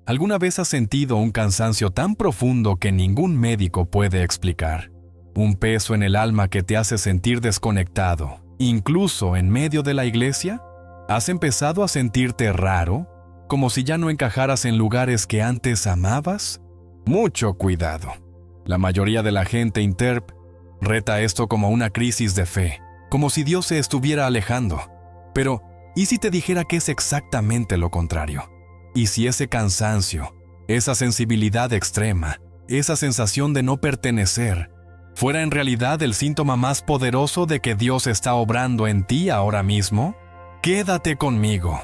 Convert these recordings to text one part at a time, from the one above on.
¿Alguna vez has sentido un cansancio tan profundo que ningún médico puede explicar? Un peso en el alma que te hace sentir desconectado, incluso en medio de la iglesia. ¿Has empezado a sentirte raro, como si ya no encajaras en lugares que antes amabas? Mucho cuidado. La mayoría de la gente interpreta esto como una crisis de fe, como si Dios se estuviera alejando. Pero, ¿y si te dijera que es exactamente lo contrario? ¿Y si ese cansancio, esa sensibilidad extrema, esa sensación de no pertenecer, fuera en realidad el síntoma más poderoso de que Dios está obrando en ti ahora mismo? Quédate conmigo,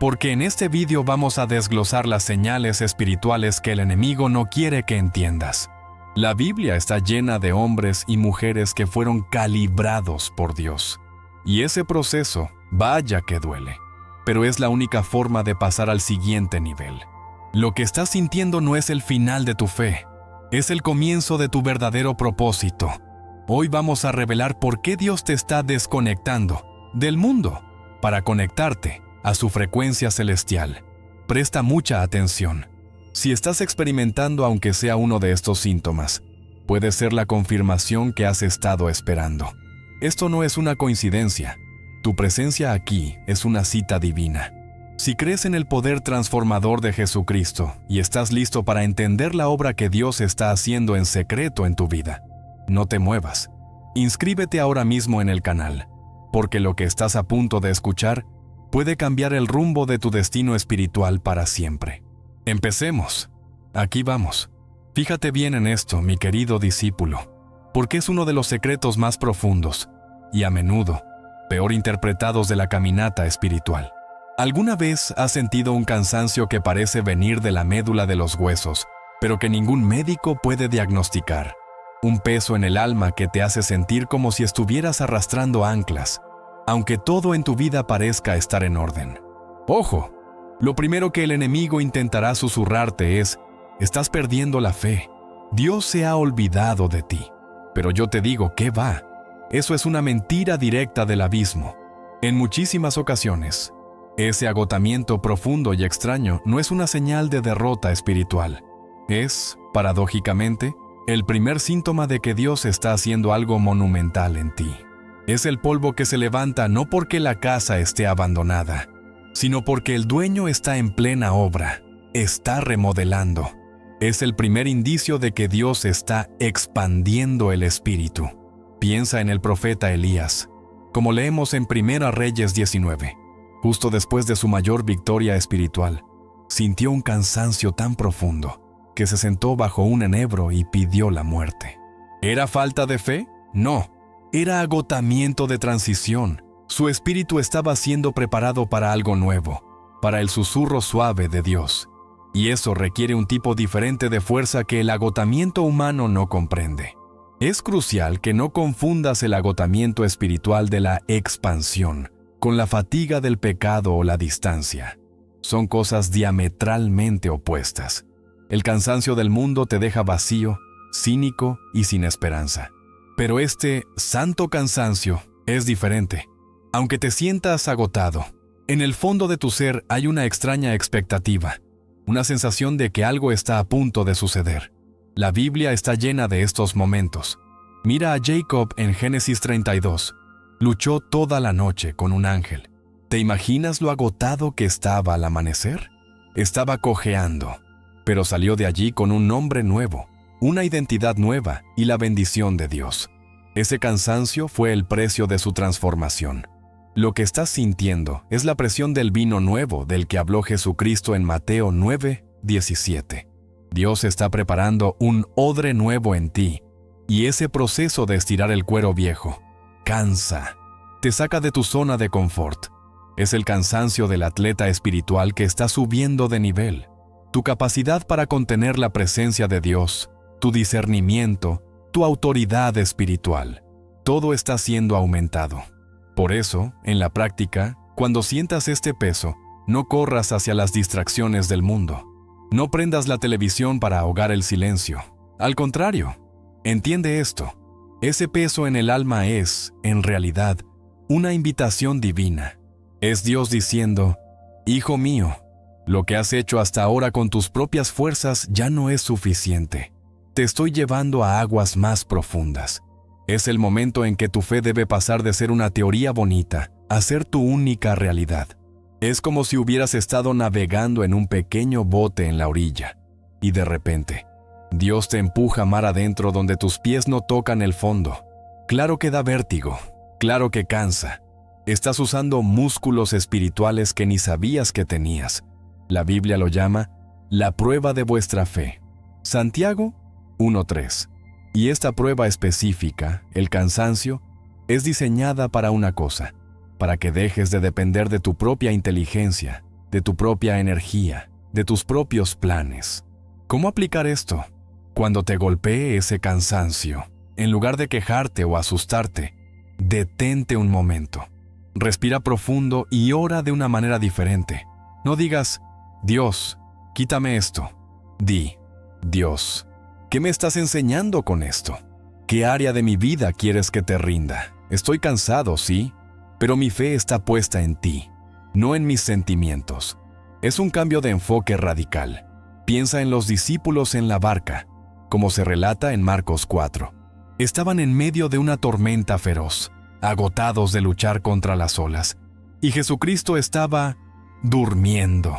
porque en este video vamos a desglosar las señales espirituales que el enemigo no quiere que entiendas. La Biblia está llena de hombres y mujeres que fueron calibrados por Dios. Y ese proceso, vaya que duele. Pero es la única forma de pasar al siguiente nivel. Lo que estás sintiendo no es el final de tu fe, es el comienzo de tu verdadero propósito. Hoy vamos a revelar por qué Dios te está desconectando del mundo para conectarte a su frecuencia celestial. Presta mucha atención. Si estás experimentando aunque sea uno de estos síntomas, puede ser la confirmación que has estado esperando. Esto no es una coincidencia. Tu presencia aquí es una cita divina. Si crees en el poder transformador de Jesucristo y estás listo para entender la obra que Dios está haciendo en secreto en tu vida, no te muevas. Inscríbete ahora mismo en el canal, porque lo que estás a punto de escuchar puede cambiar el rumbo de tu destino espiritual para siempre. Empecemos. Aquí vamos. Fíjate bien en esto, mi querido discípulo, porque es uno de los secretos más profundos y a menudo peor interpretados de la caminata espiritual. ¿Alguna vez has sentido un cansancio que parece venir de la médula de los huesos, pero que ningún médico puede diagnosticar? Un peso en el alma que te hace sentir como si estuvieras arrastrando anclas, aunque todo en tu vida parezca estar en orden. ¡Ojo! Lo primero que el enemigo intentará susurrarte es: estás perdiendo la fe. Dios se ha olvidado de ti. Pero yo te digo, ¿qué va? Eso es una mentira directa del abismo. En muchísimas ocasiones, ese agotamiento profundo y extraño no es una señal de derrota espiritual. Es, paradójicamente, el primer síntoma de que Dios está haciendo algo monumental en ti. Es el polvo que se levanta no porque la casa esté abandonada, sino porque el dueño está en plena obra, está remodelando. Es el primer indicio de que Dios está expandiendo el espíritu. Piensa en el profeta Elías, como leemos en 1 Reyes 19. Justo después de su mayor victoria espiritual, sintió un cansancio tan profundo que se sentó bajo un enebro y pidió la muerte. ¿Era falta de fe? No, era agotamiento de transición. Su espíritu estaba siendo preparado para algo nuevo, para el susurro suave de Dios. Y eso requiere un tipo diferente de fuerza que el agotamiento humano no comprende. Es crucial que no confundas el agotamiento espiritual de la expansión con la fatiga del pecado o la distancia. Son cosas diametralmente opuestas. El cansancio del mundo te deja vacío, cínico y sin esperanza. Pero este santo cansancio es diferente. Aunque te sientas agotado, en el fondo de tu ser hay una extraña expectativa, una sensación de que algo está a punto de suceder. La Biblia está llena de estos momentos. Mira a Jacob en Génesis 32. Luchó toda la noche con un ángel. ¿Te imaginas lo agotado que estaba al amanecer? Estaba cojeando, pero salió de allí con un nombre nuevo, una identidad nueva y la bendición de Dios. Ese cansancio fue el precio de su transformación. Lo que estás sintiendo es la presión del vino nuevo del que habló Jesucristo en Mateo 9:17. Dios está preparando un odre nuevo en ti, y ese proceso de estirar el cuero viejo cansa, te saca de tu zona de confort. Es el cansancio del atleta espiritual que está subiendo de nivel. Tu capacidad para contener la presencia de Dios, tu discernimiento, tu autoridad espiritual, todo está siendo aumentado. Por eso, en la práctica, cuando sientas este peso, no corras hacia las distracciones del mundo. No prendas la televisión para ahogar el silencio. Al contrario, entiende esto. Ese peso en el alma es, en realidad, una invitación divina. Es Dios diciendo: Hijo mío, Lo que has hecho hasta ahora con tus propias fuerzas ya no es suficiente. Te estoy llevando a aguas más profundas. Es el momento en que tu fe debe pasar de ser una teoría bonita a ser tu única realidad. Es como si hubieras estado navegando en un pequeño bote en la orilla, y de repente, Dios te empuja mar adentro donde tus pies no tocan el fondo. Claro que da vértigo, claro que cansa. Estás usando músculos espirituales que ni sabías que tenías. La Biblia lo llama la prueba de vuestra fe. Santiago 1:3. Y esta prueba específica, el cansancio, es diseñada para una cosa, para que dejes de depender de tu propia inteligencia, de tu propia energía, de tus propios planes. ¿Cómo aplicar esto? Cuando te golpee ese cansancio, en lugar de quejarte o asustarte, detente un momento. Respira profundo y ora de una manera diferente. No digas, Dios, quítame esto. Di, Dios, ¿qué me estás enseñando con esto? ¿Qué área de mi vida quieres que te rinda? Estoy cansado, sí, pero mi fe está puesta en ti, no en mis sentimientos. Es un cambio de enfoque radical. Piensa en los discípulos en la barca, como se relata en Marcos 4. Estaban en medio de una tormenta feroz, agotados de luchar contra las olas, y Jesucristo estaba durmiendo.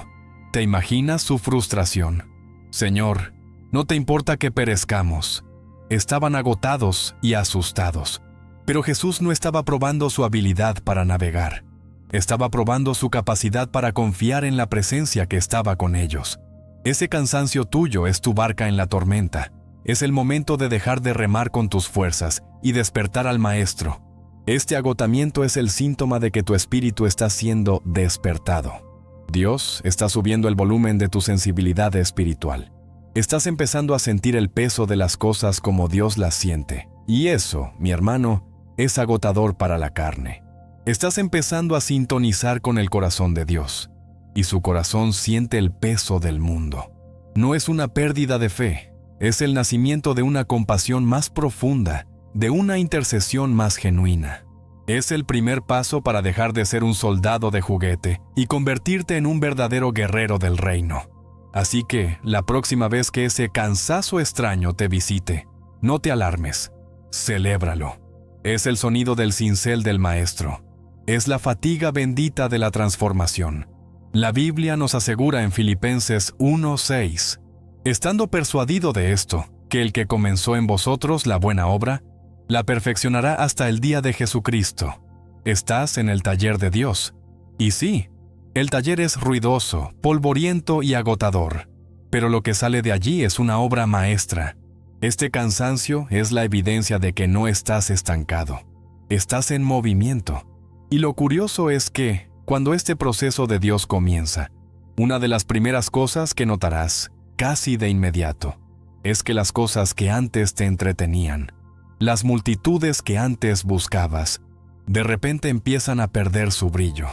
¿Te imaginas su frustración? Señor, no te importa que perezcamos. Estaban agotados y asustados. Pero Jesús no estaba probando su habilidad para navegar. Estaba probando su capacidad para confiar en la presencia que estaba con ellos. Ese cansancio tuyo es tu barca en la tormenta. Es el momento de dejar de remar con tus fuerzas y despertar al Maestro. Este agotamiento es el síntoma de que tu espíritu está siendo despertado. Dios está subiendo el volumen de tu sensibilidad espiritual. Estás empezando a sentir el peso de las cosas como Dios las siente. Y eso, mi hermano, es agotador para la carne. Estás empezando a sintonizar con el corazón de Dios, y su corazón siente el peso del mundo. No es una pérdida de fe, es el nacimiento de una compasión más profunda, de una intercesión más genuina. Es el primer paso para dejar de ser un soldado de juguete y convertirte en un verdadero guerrero del reino. Así que, la próxima vez que ese cansancio extraño te visite, no te alarmes, celébralo. Es el sonido del cincel del Maestro. Es la fatiga bendita de la transformación. La Biblia nos asegura en Filipenses 1:6, estando persuadido de esto, que el que comenzó en vosotros la buena obra, la perfeccionará hasta el día de Jesucristo. Estás en el taller de Dios. Y sí, el taller es ruidoso, polvoriento y agotador, pero lo que sale de allí es una obra maestra. Este cansancio es la evidencia de que no estás estancado. Estás en movimiento. Y lo curioso es que, cuando este proceso de Dios comienza, una de las primeras cosas que notarás, casi de inmediato, es que las cosas que antes te entretenían, las multitudes que antes buscabas, de repente empiezan a perder su brillo.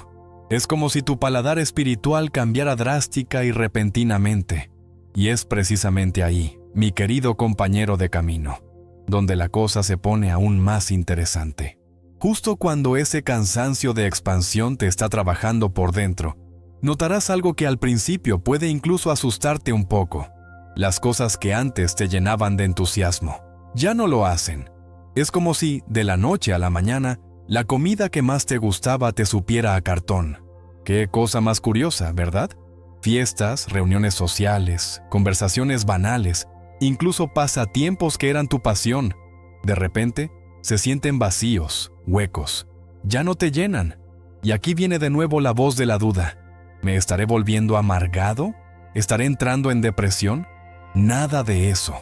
Es como si tu paladar espiritual cambiara drástica y repentinamente. Y es precisamente ahí, mi querido compañero de camino, donde la cosa se pone aún más interesante. Justo cuando ese cansancio de expansión te está trabajando por dentro, notarás algo que al principio puede incluso asustarte un poco. Las cosas que antes te llenaban de entusiasmo, ya no lo hacen. Es como si, de la noche a la mañana, la comida que más te gustaba te supiera a cartón. Qué cosa más curiosa, ¿verdad? Fiestas, reuniones sociales, conversaciones banales, incluso pasatiempos que eran tu pasión, de repente se sienten vacíos, huecos. Ya no te llenan. Y aquí viene de nuevo la voz de la duda. ¿Me estaré volviendo amargado? ¿Estaré entrando en depresión? Nada de eso.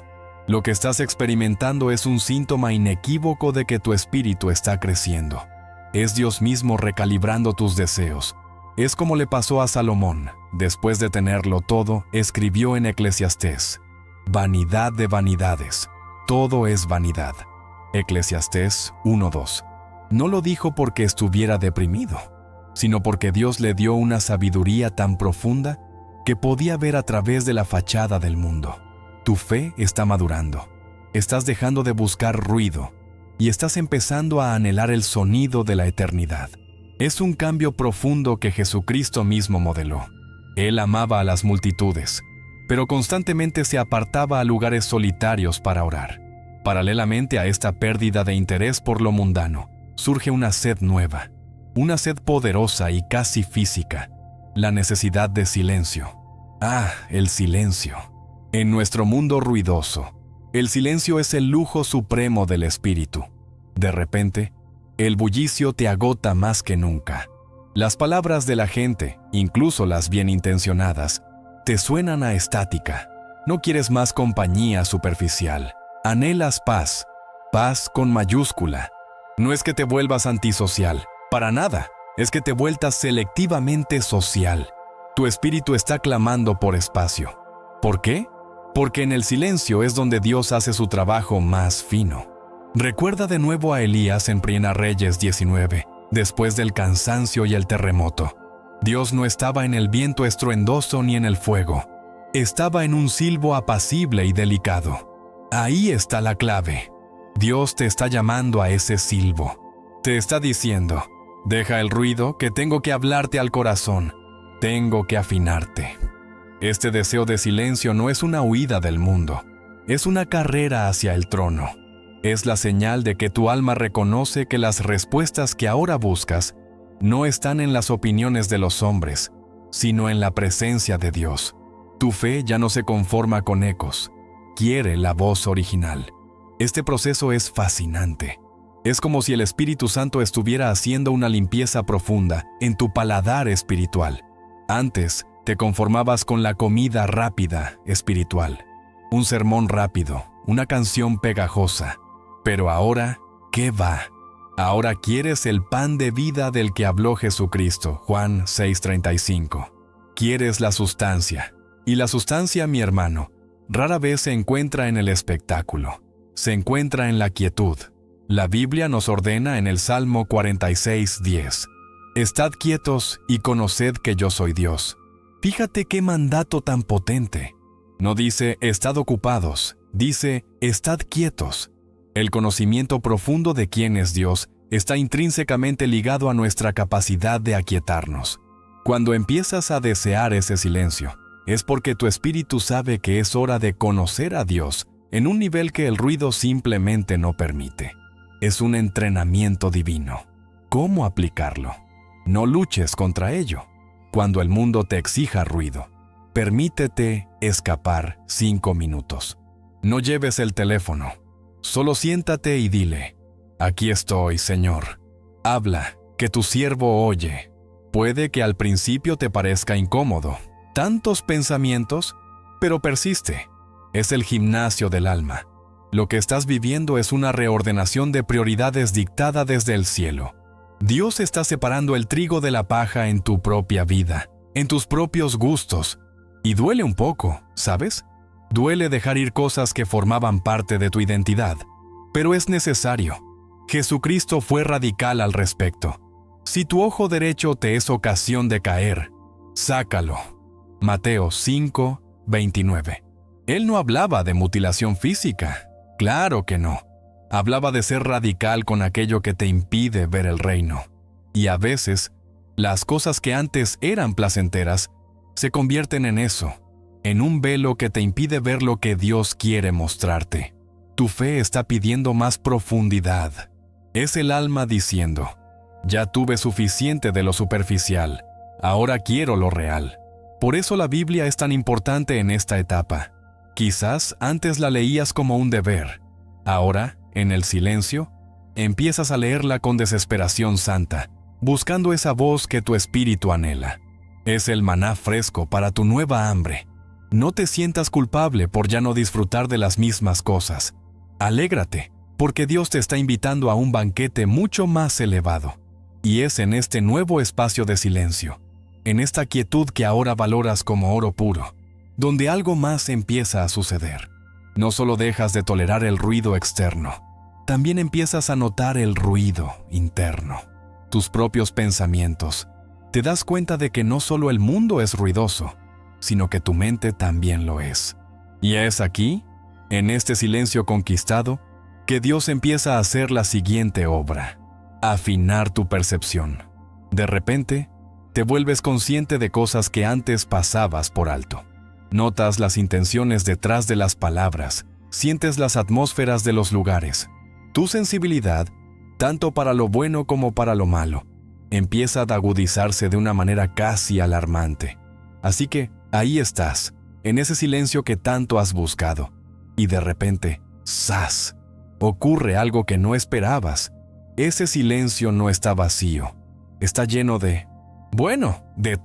Lo que estás experimentando es un síntoma inequívoco de que tu espíritu está creciendo. Es Dios mismo recalibrando tus deseos. Es como le pasó a Salomón. Después de tenerlo todo, escribió en Eclesiastés: vanidad de vanidades, todo es vanidad. Eclesiastés 1:2. No lo dijo porque estuviera deprimido, sino porque Dios le dio una sabiduría tan profunda que podía ver a través de la fachada del mundo. Tu fe está madurando. Estás dejando de buscar ruido y estás empezando a anhelar el sonido de la eternidad. Es un cambio profundo que Jesucristo mismo modeló. Él amaba a las multitudes, pero constantemente se apartaba a lugares solitarios para orar. Paralelamente a esta pérdida de interés por lo mundano, surge una sed nueva, una sed poderosa y casi física, la necesidad de silencio. Ah, el silencio. En nuestro mundo ruidoso, el silencio es el lujo supremo del espíritu. De repente, el bullicio te agota más que nunca. Las palabras de la gente, incluso las bien intencionadas, te suenan a estática. No quieres más compañía superficial. Anhelas paz, paz con mayúscula. No es que te vuelvas antisocial, para nada. Es que te vueltas selectivamente social. Tu espíritu está clamando por espacio. ¿Por qué? Porque en el silencio es donde Dios hace su trabajo más fino. Recuerda de nuevo a Elías en Primera Reyes 19, después del cansancio y el terremoto. Dios no estaba en el viento estruendoso ni en el fuego. Estaba en un silbo apacible y delicado. Ahí está la clave. Dios te está llamando a ese silbo. Te está diciendo, deja el ruido, que tengo que hablarte al corazón. Tengo que afinarte. Este deseo de silencio no es una huida del mundo. Es una carrera hacia el trono. Es la señal de que tu alma reconoce que las respuestas que ahora buscas no están en las opiniones de los hombres, sino en la presencia de Dios. Tu fe ya no se conforma con ecos, quiere la voz original. Este proceso es fascinante. Es como si el Espíritu Santo estuviera haciendo una limpieza profunda en tu paladar espiritual. Antes, te conformabas con la comida rápida espiritual, un sermón rápido, una canción pegajosa. Pero ahora, ¿qué va? Ahora quieres el pan de vida del que habló Jesucristo, Juan 6:35. Quieres la sustancia. Y la sustancia, mi hermano, rara vez se encuentra en el espectáculo. Se encuentra en la quietud. La Biblia nos ordena en el Salmo 46:10. Estad quietos y conoced que yo soy Dios. Fíjate qué mandato tan potente. No dice, estad ocupados, dice, estad quietos. El conocimiento profundo de quién es Dios está intrínsecamente ligado a nuestra capacidad de aquietarnos. Cuando empiezas a desear ese silencio, es porque tu espíritu sabe que es hora de conocer a Dios en un nivel que el ruido simplemente no permite. Es un entrenamiento divino. ¿Cómo aplicarlo? No luches contra ello. Cuando el mundo te exija ruido, permítete escapar 5 minutos. No lleves el teléfono. Solo siéntate y dile, aquí estoy, Señor. Habla, que tu siervo oye. Puede que al principio te parezca incómodo. Tantos pensamientos, pero persiste. Es el gimnasio del alma. Lo que estás viviendo es una reordenación de prioridades dictada desde el cielo. Dios está separando el trigo de la paja en tu propia vida, en tus propios gustos. Y duele un poco, ¿sabes? Duele dejar ir cosas que formaban parte de tu identidad, pero es necesario. Jesucristo fue radical al respecto. Si tu ojo derecho te es ocasión de caer, sácalo. Mateo 5:29. Él no hablaba de mutilación física. Claro que no. Hablaba de ser radical con aquello que te impide ver el reino. Y a veces, las cosas que antes eran placenteras se convierten en eso, en un velo que te impide ver lo que Dios quiere mostrarte. Tu fe está pidiendo más profundidad. Es el alma diciendo, ya tuve suficiente de lo superficial, ahora quiero lo real. Por eso la Biblia es tan importante en esta etapa. Quizás antes la leías como un deber. Ahora, en el silencio, empiezas a leerla con desesperación santa, buscando esa voz que tu espíritu anhela. Es el maná fresco para tu nueva hambre. No te sientas culpable por ya no disfrutar de las mismas cosas. Alégrate, porque Dios te está invitando a un banquete mucho más elevado. Y es en este nuevo espacio de silencio, en esta quietud que ahora valoras como oro puro, donde algo más empieza a suceder. No solo dejas de tolerar el ruido externo, también empiezas a notar el ruido interno, tus propios pensamientos. Te das cuenta de que no solo el mundo es ruidoso, sino que tu mente también lo es. Y es aquí, en este silencio conquistado, que Dios empieza a hacer la siguiente obra: afinar tu percepción. De repente, Te vuelves consciente de cosas que antes pasabas por alto. Notas las intenciones detrás de las palabras, sientes las atmósferas de los lugares. Tu sensibilidad, tanto para lo bueno como para lo malo, empieza a agudizarse de una manera casi alarmante. Así que ahí estás, en ese silencio que tanto has buscado. Y de repente, ¡zas!, ocurre algo que no esperabas. Ese silencio no está vacío, está lleno de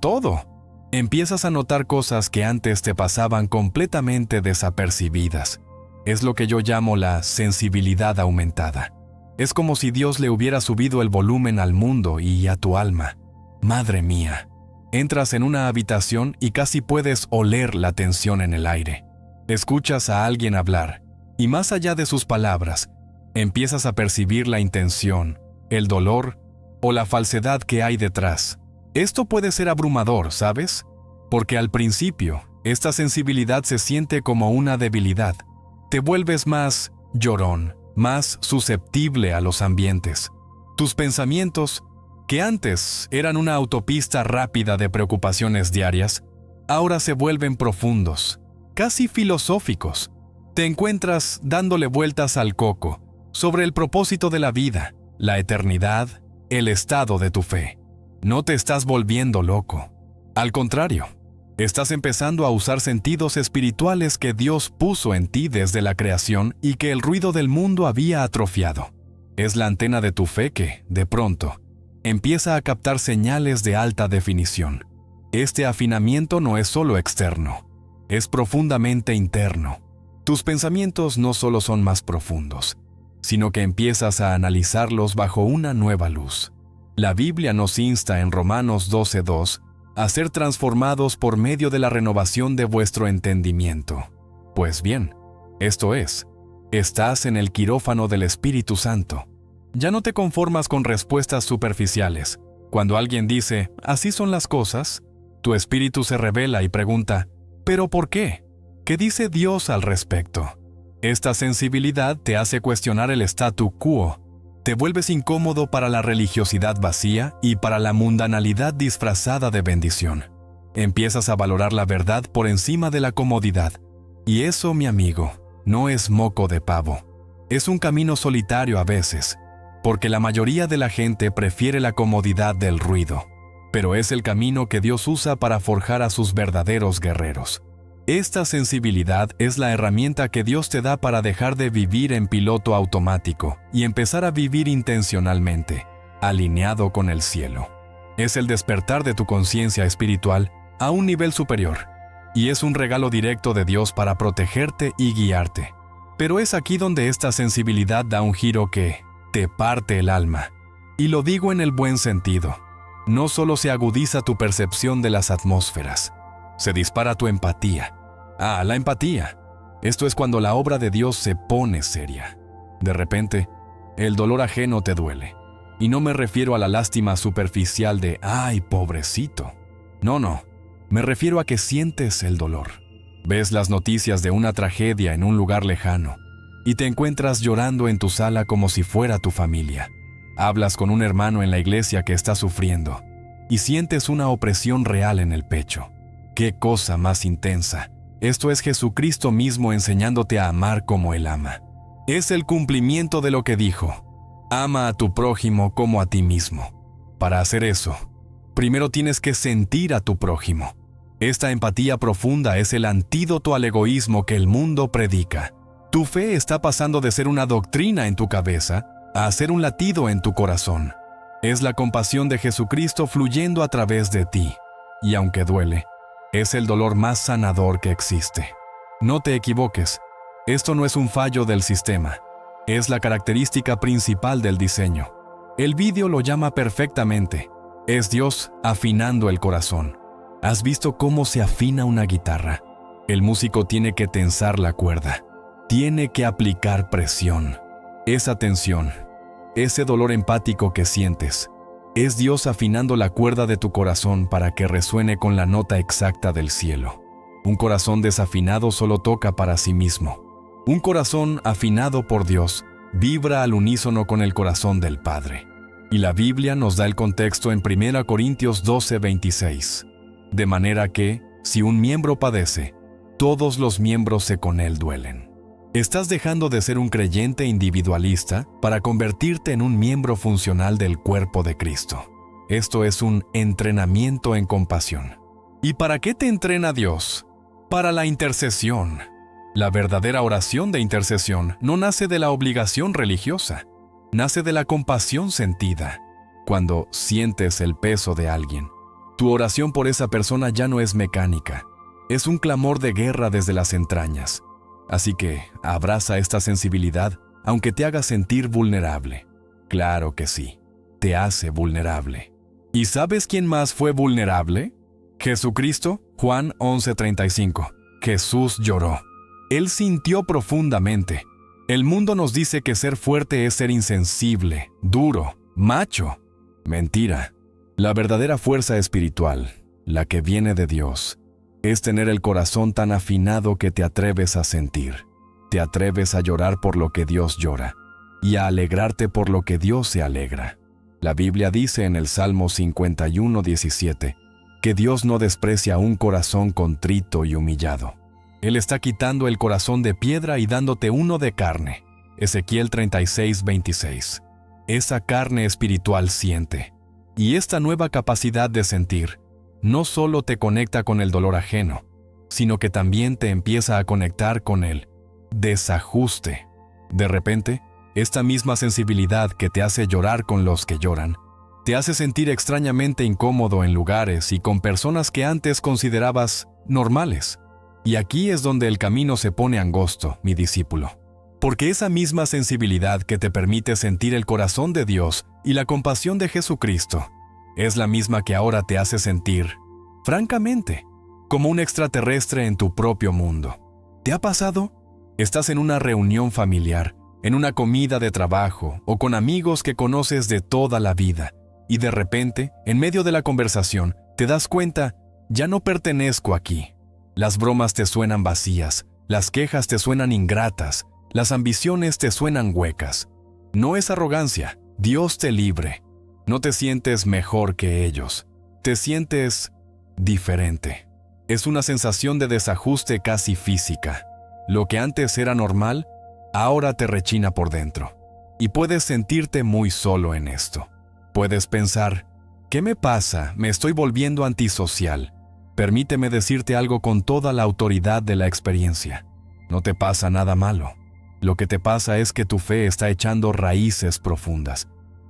todo. Empiezas a notar cosas que antes te pasaban completamente desapercibidas. Es lo que yo llamo la sensibilidad aumentada. Es como si Dios le hubiera subido el volumen al mundo y a tu alma. Madre mía, entras en una habitación y casi puedes oler la tensión en el aire. Escuchas a alguien hablar, y más allá de sus palabras, empiezas a percibir la intención, el dolor o la falsedad que hay detrás. Esto puede ser abrumador, ¿sabes? Porque al principio, esta sensibilidad se siente como una debilidad. Te vuelves más llorón, más susceptible a los ambientes. Tus pensamientos, que antes eran una autopista rápida de preocupaciones diarias, ahora se vuelven profundos, casi filosóficos. Te encuentras dándole vueltas al coco sobre el propósito de la vida, la eternidad, el estado de tu fe. No te estás volviendo loco. Al contrario, estás empezando a usar sentidos espirituales que Dios puso en ti desde la creación y que el ruido del mundo había atrofiado. Es la antena de tu fe que, de pronto, empieza a captar señales de alta definición. Este afinamiento no es solo externo, es profundamente interno. Tus pensamientos no solo son más profundos, sino que empiezas a analizarlos bajo una nueva luz. La Biblia nos insta en Romanos 12:2 a ser transformados por medio de la renovación de vuestro entendimiento. Pues bien, esto es, estás en el quirófano del Espíritu Santo. Ya no te conformas con respuestas superficiales. Cuando alguien dice, así son las cosas, tu espíritu se revela y pregunta, ¿pero por qué? ¿Qué dice Dios al respecto? Esta sensibilidad te hace cuestionar el statu quo. Te vuelves incómodo para la religiosidad vacía y para la mundanalidad disfrazada de bendición. Empiezas a valorar la verdad por encima de la comodidad. Y eso, mi amigo, no es moco de pavo. Es un camino solitario a veces, porque la mayoría de la gente prefiere la comodidad del ruido. Pero es el camino que Dios usa para forjar a sus verdaderos guerreros. Esta sensibilidad es la herramienta que Dios te da para dejar de vivir en piloto automático y empezar a vivir intencionalmente, alineado con el cielo. Es el despertar de tu conciencia espiritual a un nivel superior, y es un regalo directo de Dios para protegerte y guiarte. Pero es aquí donde esta sensibilidad da un giro que te parte el alma. Y lo digo en el buen sentido. No solo se agudiza tu percepción de las atmósferas, se dispara tu empatía. La empatía. Esto es cuando la obra de Dios se pone seria. De repente, el dolor ajeno te duele. Y no me refiero a la lástima superficial de ¡ay, pobrecito! No. Me refiero a que sientes el dolor. Ves las noticias de una tragedia en un lugar lejano y te encuentras llorando en tu sala como si fuera tu familia. Hablas con un hermano en la iglesia que está sufriendo y sientes una opresión real en el pecho. ¡Qué cosa más intensa! Esto es Jesucristo mismo enseñándote a amar como Él ama. Es el cumplimiento de lo que dijo: ama a tu prójimo como a ti mismo. Para hacer eso, primero tienes que sentir a tu prójimo. Esta empatía profunda es el antídoto al egoísmo que el mundo predica. Tu fe está pasando de ser una doctrina en tu cabeza a ser un latido en tu corazón. Es la compasión de Jesucristo fluyendo a través de ti. Y aunque duele, es el dolor más sanador que existe. No te equivoques, esto no es un fallo del sistema, es la característica principal del diseño. El vídeo lo llama perfectamente, es Dios afinando el corazón. ¿Has visto cómo se afina una guitarra? El músico tiene que tensar la cuerda, tiene que aplicar presión. Esa tensión, ese dolor empático que sientes, es Dios afinando la cuerda de tu corazón para que resuene con la nota exacta del cielo. Un corazón desafinado solo toca para sí mismo. Un corazón afinado por Dios vibra al unísono con el corazón del Padre. Y la Biblia nos da el contexto en 1 Corintios 12:26. De manera que, si un miembro padece, todos los miembros con él duelen. Estás dejando de ser un creyente individualista para convertirte en un miembro funcional del cuerpo de Cristo. Esto es un entrenamiento en compasión. ¿Y para qué te entrena Dios? Para la intercesión. La verdadera oración de intercesión no nace de la obligación religiosa, nace de la compasión sentida. Cuando sientes el peso de alguien, tu oración por esa persona ya no es mecánica, es un clamor de guerra desde las entrañas. Así que abraza esta sensibilidad, aunque te haga sentir vulnerable. Claro que sí, te hace vulnerable. ¿Y sabes quién más fue vulnerable? Jesucristo, Juan 11:35. Jesús lloró. Él sintió profundamente. El mundo nos dice que ser fuerte es ser insensible, duro, macho. Mentira. La verdadera fuerza espiritual, la que viene de Dios, es tener el corazón tan afinado que te atreves a sentir. Te atreves a llorar por lo que Dios llora y a alegrarte por lo que Dios se alegra. La Biblia dice en el Salmo 51:17 que Dios no desprecia un corazón contrito y humillado. Él está quitando el corazón de piedra y dándote uno de carne. Ezequiel 36:26. Esa carne espiritual siente. Y esta nueva capacidad de sentir no solo te conecta con el dolor ajeno, sino que también te empieza a conectar con el desajuste. De repente, esta misma sensibilidad que te hace llorar con los que lloran, te hace sentir extrañamente incómodo en lugares y con personas que antes considerabas normales. Y aquí es donde el camino se pone angosto, mi discípulo. Porque esa misma sensibilidad que te permite sentir el corazón de Dios y la compasión de Jesucristo es la misma que ahora te hace sentir, francamente, como un extraterrestre en tu propio mundo. ¿Te ha pasado? Estás en una reunión familiar, en una comida de trabajo o con amigos que conoces de toda la vida, y de repente, en medio de la conversación, te das cuenta, ya no pertenezco aquí. Las bromas te suenan vacías, las quejas te suenan ingratas, las ambiciones te suenan huecas. No es arrogancia, Dios te libre. No te sientes mejor que ellos, te sientes diferente. Es una sensación de desajuste casi física. Lo que antes era normal, ahora te rechina por dentro. Y puedes sentirte muy solo en esto. Puedes pensar, ¿qué me pasa? Me estoy volviendo antisocial. Permíteme decirte algo con toda la autoridad de la experiencia. No te pasa nada malo. Lo que te pasa es que tu fe está echando raíces profundas.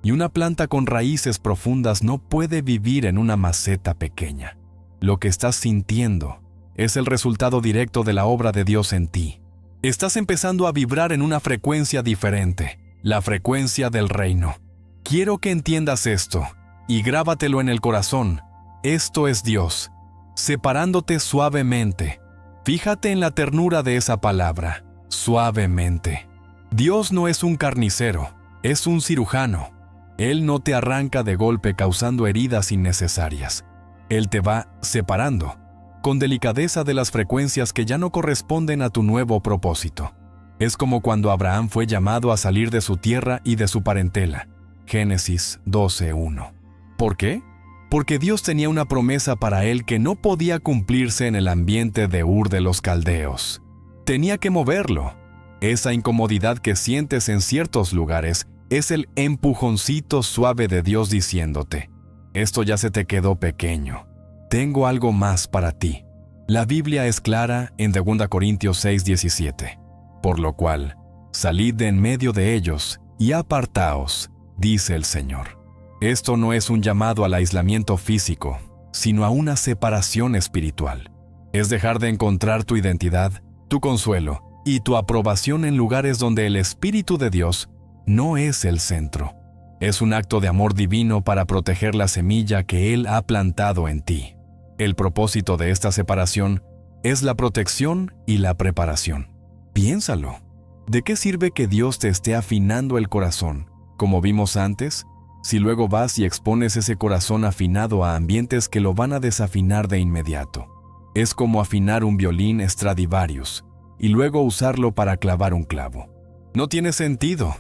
Y una planta con raíces profundas no puede vivir en una maceta pequeña. Lo que estás sintiendo es el resultado directo de la obra de Dios en ti. Estás empezando a vibrar en una frecuencia diferente, la frecuencia del reino. Quiero que entiendas esto y grábatelo en el corazón. Esto es Dios, separándote suavemente. Fíjate en la ternura de esa palabra, suavemente. Dios no es un carnicero, es un cirujano. Él no te arranca de golpe causando heridas innecesarias. Él te va separando, con delicadeza de las frecuencias que ya no corresponden a tu nuevo propósito. Es como cuando Abraham fue llamado a salir de su tierra y de su parentela. Génesis 12:1. ¿Por qué? Porque Dios tenía una promesa para él que no podía cumplirse en el ambiente de Ur de los Caldeos. Tenía que moverlo. Esa incomodidad que sientes en ciertos lugares es el empujoncito suave de Dios diciéndote, esto ya se te quedó pequeño. Tengo algo más para ti. La Biblia es clara en 2 Corintios 6:17. Por lo cual, salid de en medio de ellos y apartaos, dice el Señor. Esto no es un llamado al aislamiento físico, sino a una separación espiritual. Es dejar de encontrar tu identidad, tu consuelo y tu aprobación en lugares donde el Espíritu de Dios no es el centro. Es un acto de amor divino para proteger la semilla que Él ha plantado en ti. El propósito de esta separación es la protección y la preparación. Piénsalo. ¿De qué sirve que Dios te esté afinando el corazón, como vimos antes, si luego vas y expones ese corazón afinado a ambientes que lo van a desafinar de inmediato? Es como afinar un violín Stradivarius y luego usarlo para clavar un clavo. No tiene sentido.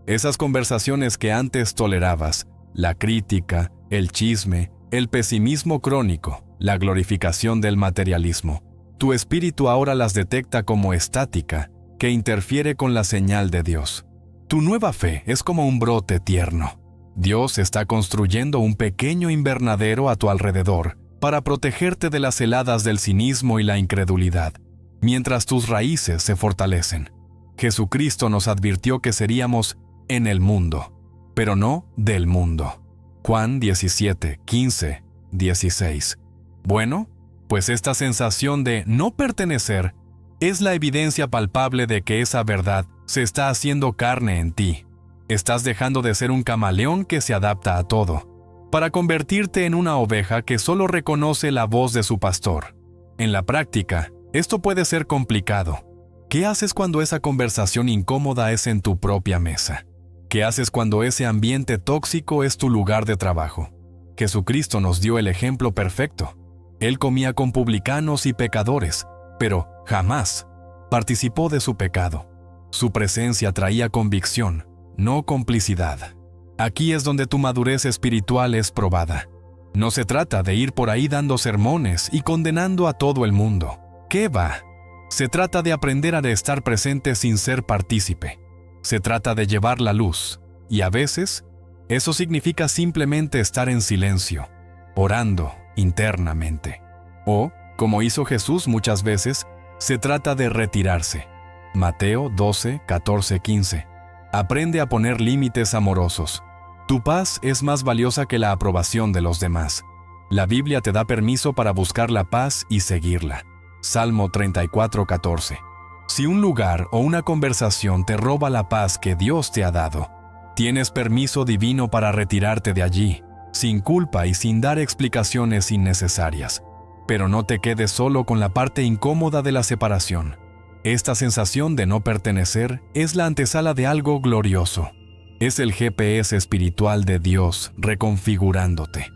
Esas conversaciones que antes tolerabas, la crítica, el chisme, el pesimismo crónico, la glorificación del materialismo. Tu espíritu ahora las detecta como estática, que interfiere con la señal de Dios. Tu nueva fe es como un brote tierno. Dios está construyendo un pequeño invernadero a tu alrededor para protegerte de las heladas del cinismo y la incredulidad, mientras tus raíces se fortalecen. Jesucristo nos advirtió que seríamos en el mundo, pero no del mundo. Juan 17, 15, 16. Bueno, pues esta sensación de no pertenecer es la evidencia palpable de que esa verdad se está haciendo carne en ti. Estás dejando de ser un camaleón que se adapta a todo, para convertirte en una oveja que solo reconoce la voz de su pastor. En la práctica, esto puede ser complicado. ¿Qué haces cuando esa conversación incómoda es en tu propia mesa? ¿Qué haces cuando ese ambiente tóxico es tu lugar de trabajo? Jesucristo nos dio el ejemplo perfecto. Él comía con publicanos y pecadores, pero jamás participó de su pecado. Su presencia traía convicción, no complicidad. Aquí es donde tu madurez espiritual es probada. No se trata de ir por ahí dando sermones y condenando a todo el mundo. ¿Qué va? Se trata de aprender a estar presente sin ser partícipe. Se trata de llevar la luz, y a veces, eso significa simplemente estar en silencio, orando internamente. O, como hizo Jesús muchas veces, se trata de retirarse. Mateo 12, 14, 15. Aprende a poner límites amorosos. Tu paz es más valiosa que la aprobación de los demás. La Biblia te da permiso para buscar la paz y seguirla. Salmo 34, 14. Si un lugar o una conversación te roba la paz que Dios te ha dado, tienes permiso divino para retirarte de allí, sin culpa y sin dar explicaciones innecesarias. Pero no te quedes solo con la parte incómoda de la separación. Esta sensación de no pertenecer es la antesala de algo glorioso. Es el GPS espiritual de Dios reconfigurándote.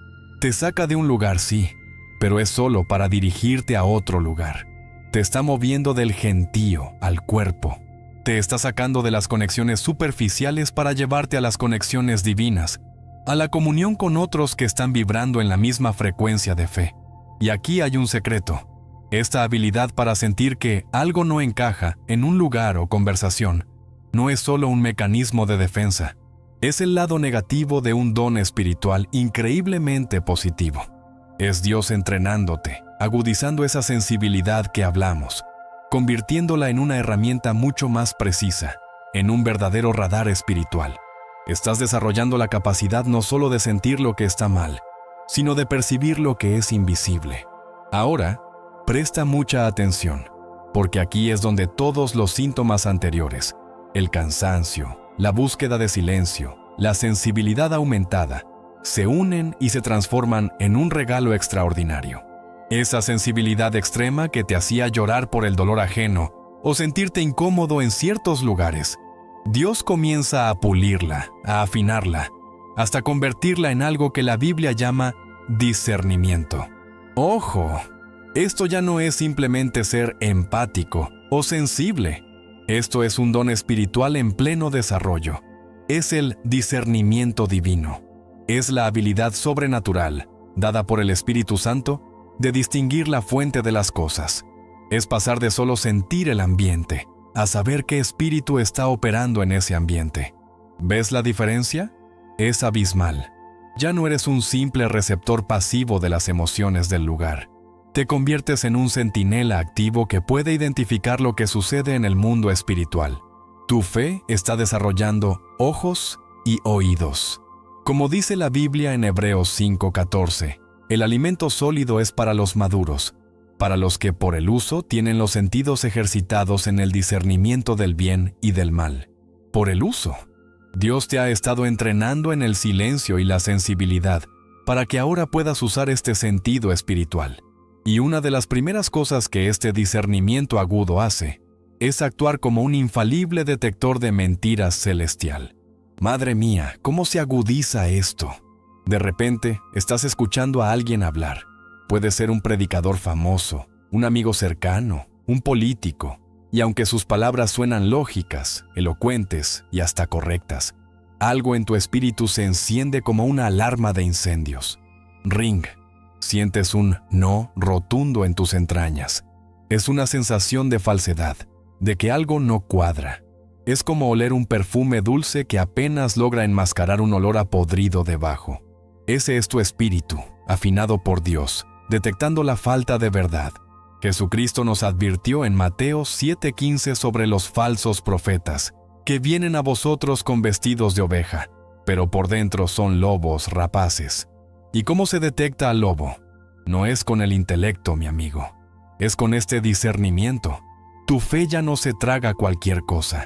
Te saca de un lugar, sí, pero es solo para dirigirte a otro lugar. Te está moviendo del gentío al cuerpo. Te está sacando de las conexiones superficiales para llevarte a las conexiones divinas, a la comunión con otros que están vibrando en la misma frecuencia de fe. Y aquí hay un secreto. Esta habilidad para sentir que algo no encaja en un lugar o conversación no es solo un mecanismo de defensa. Es el lado negativo de un don espiritual increíblemente positivo. Es Dios entrenándote, agudizando esa sensibilidad que hablamos, convirtiéndola en una herramienta mucho más precisa, en un verdadero radar espiritual. Estás desarrollando la capacidad no solo de sentir lo que está mal, sino de percibir lo que es invisible. Ahora, presta mucha atención, porque aquí es donde todos los síntomas anteriores, el cansancio, la búsqueda de silencio, la sensibilidad aumentada, se unen y se transforman en un regalo extraordinario. Esa sensibilidad extrema que te hacía llorar por el dolor ajeno o sentirte incómodo en ciertos lugares, Dios comienza a pulirla, a afinarla, hasta convertirla en algo que la Biblia llama discernimiento. ¡Ojo! Esto ya no es simplemente ser empático o sensible. Esto es un don espiritual en pleno desarrollo. Es el discernimiento divino. Es la habilidad sobrenatural, dada por el Espíritu Santo, de distinguir la fuente de las cosas. Es pasar de solo sentir el ambiente, a saber qué espíritu está operando en ese ambiente. ¿Ves la diferencia? Es abismal. Ya no eres un simple receptor pasivo de las emociones del lugar. Te conviertes en un centinela activo que puede identificar lo que sucede en el mundo espiritual. Tu fe está desarrollando ojos y oídos. Como dice la Biblia en Hebreos 5:14, el alimento sólido es para los maduros, para los que por el uso tienen los sentidos ejercitados en el discernimiento del bien y del mal. Por el uso. Dios te ha estado entrenando en el silencio y la sensibilidad para que ahora puedas usar este sentido espiritual. Y una de las primeras cosas que este discernimiento agudo hace es actuar como un infalible detector de mentiras celestial. Madre mía, ¿cómo se agudiza esto? De repente, estás escuchando a alguien hablar. Puede ser un predicador famoso, un amigo cercano, un político, y aunque sus palabras suenan lógicas, elocuentes y hasta correctas, Algo en tu espíritu se enciende como una alarma de incendios. Ring. Sientes un no rotundo en tus entrañas. Es una sensación de falsedad, de que algo no cuadra. Es como oler un perfume dulce que apenas logra enmascarar un olor a podrido debajo. Ese es tu espíritu, afinado por Dios, detectando la falta de verdad. Jesucristo nos advirtió en Mateo 7:15 sobre los falsos profetas, que vienen a vosotros con vestidos de oveja, pero por dentro son lobos rapaces. ¿Y cómo se detecta al lobo? No es con el intelecto, mi amigo. Es con este discernimiento. Tu fe ya no se traga cualquier cosa.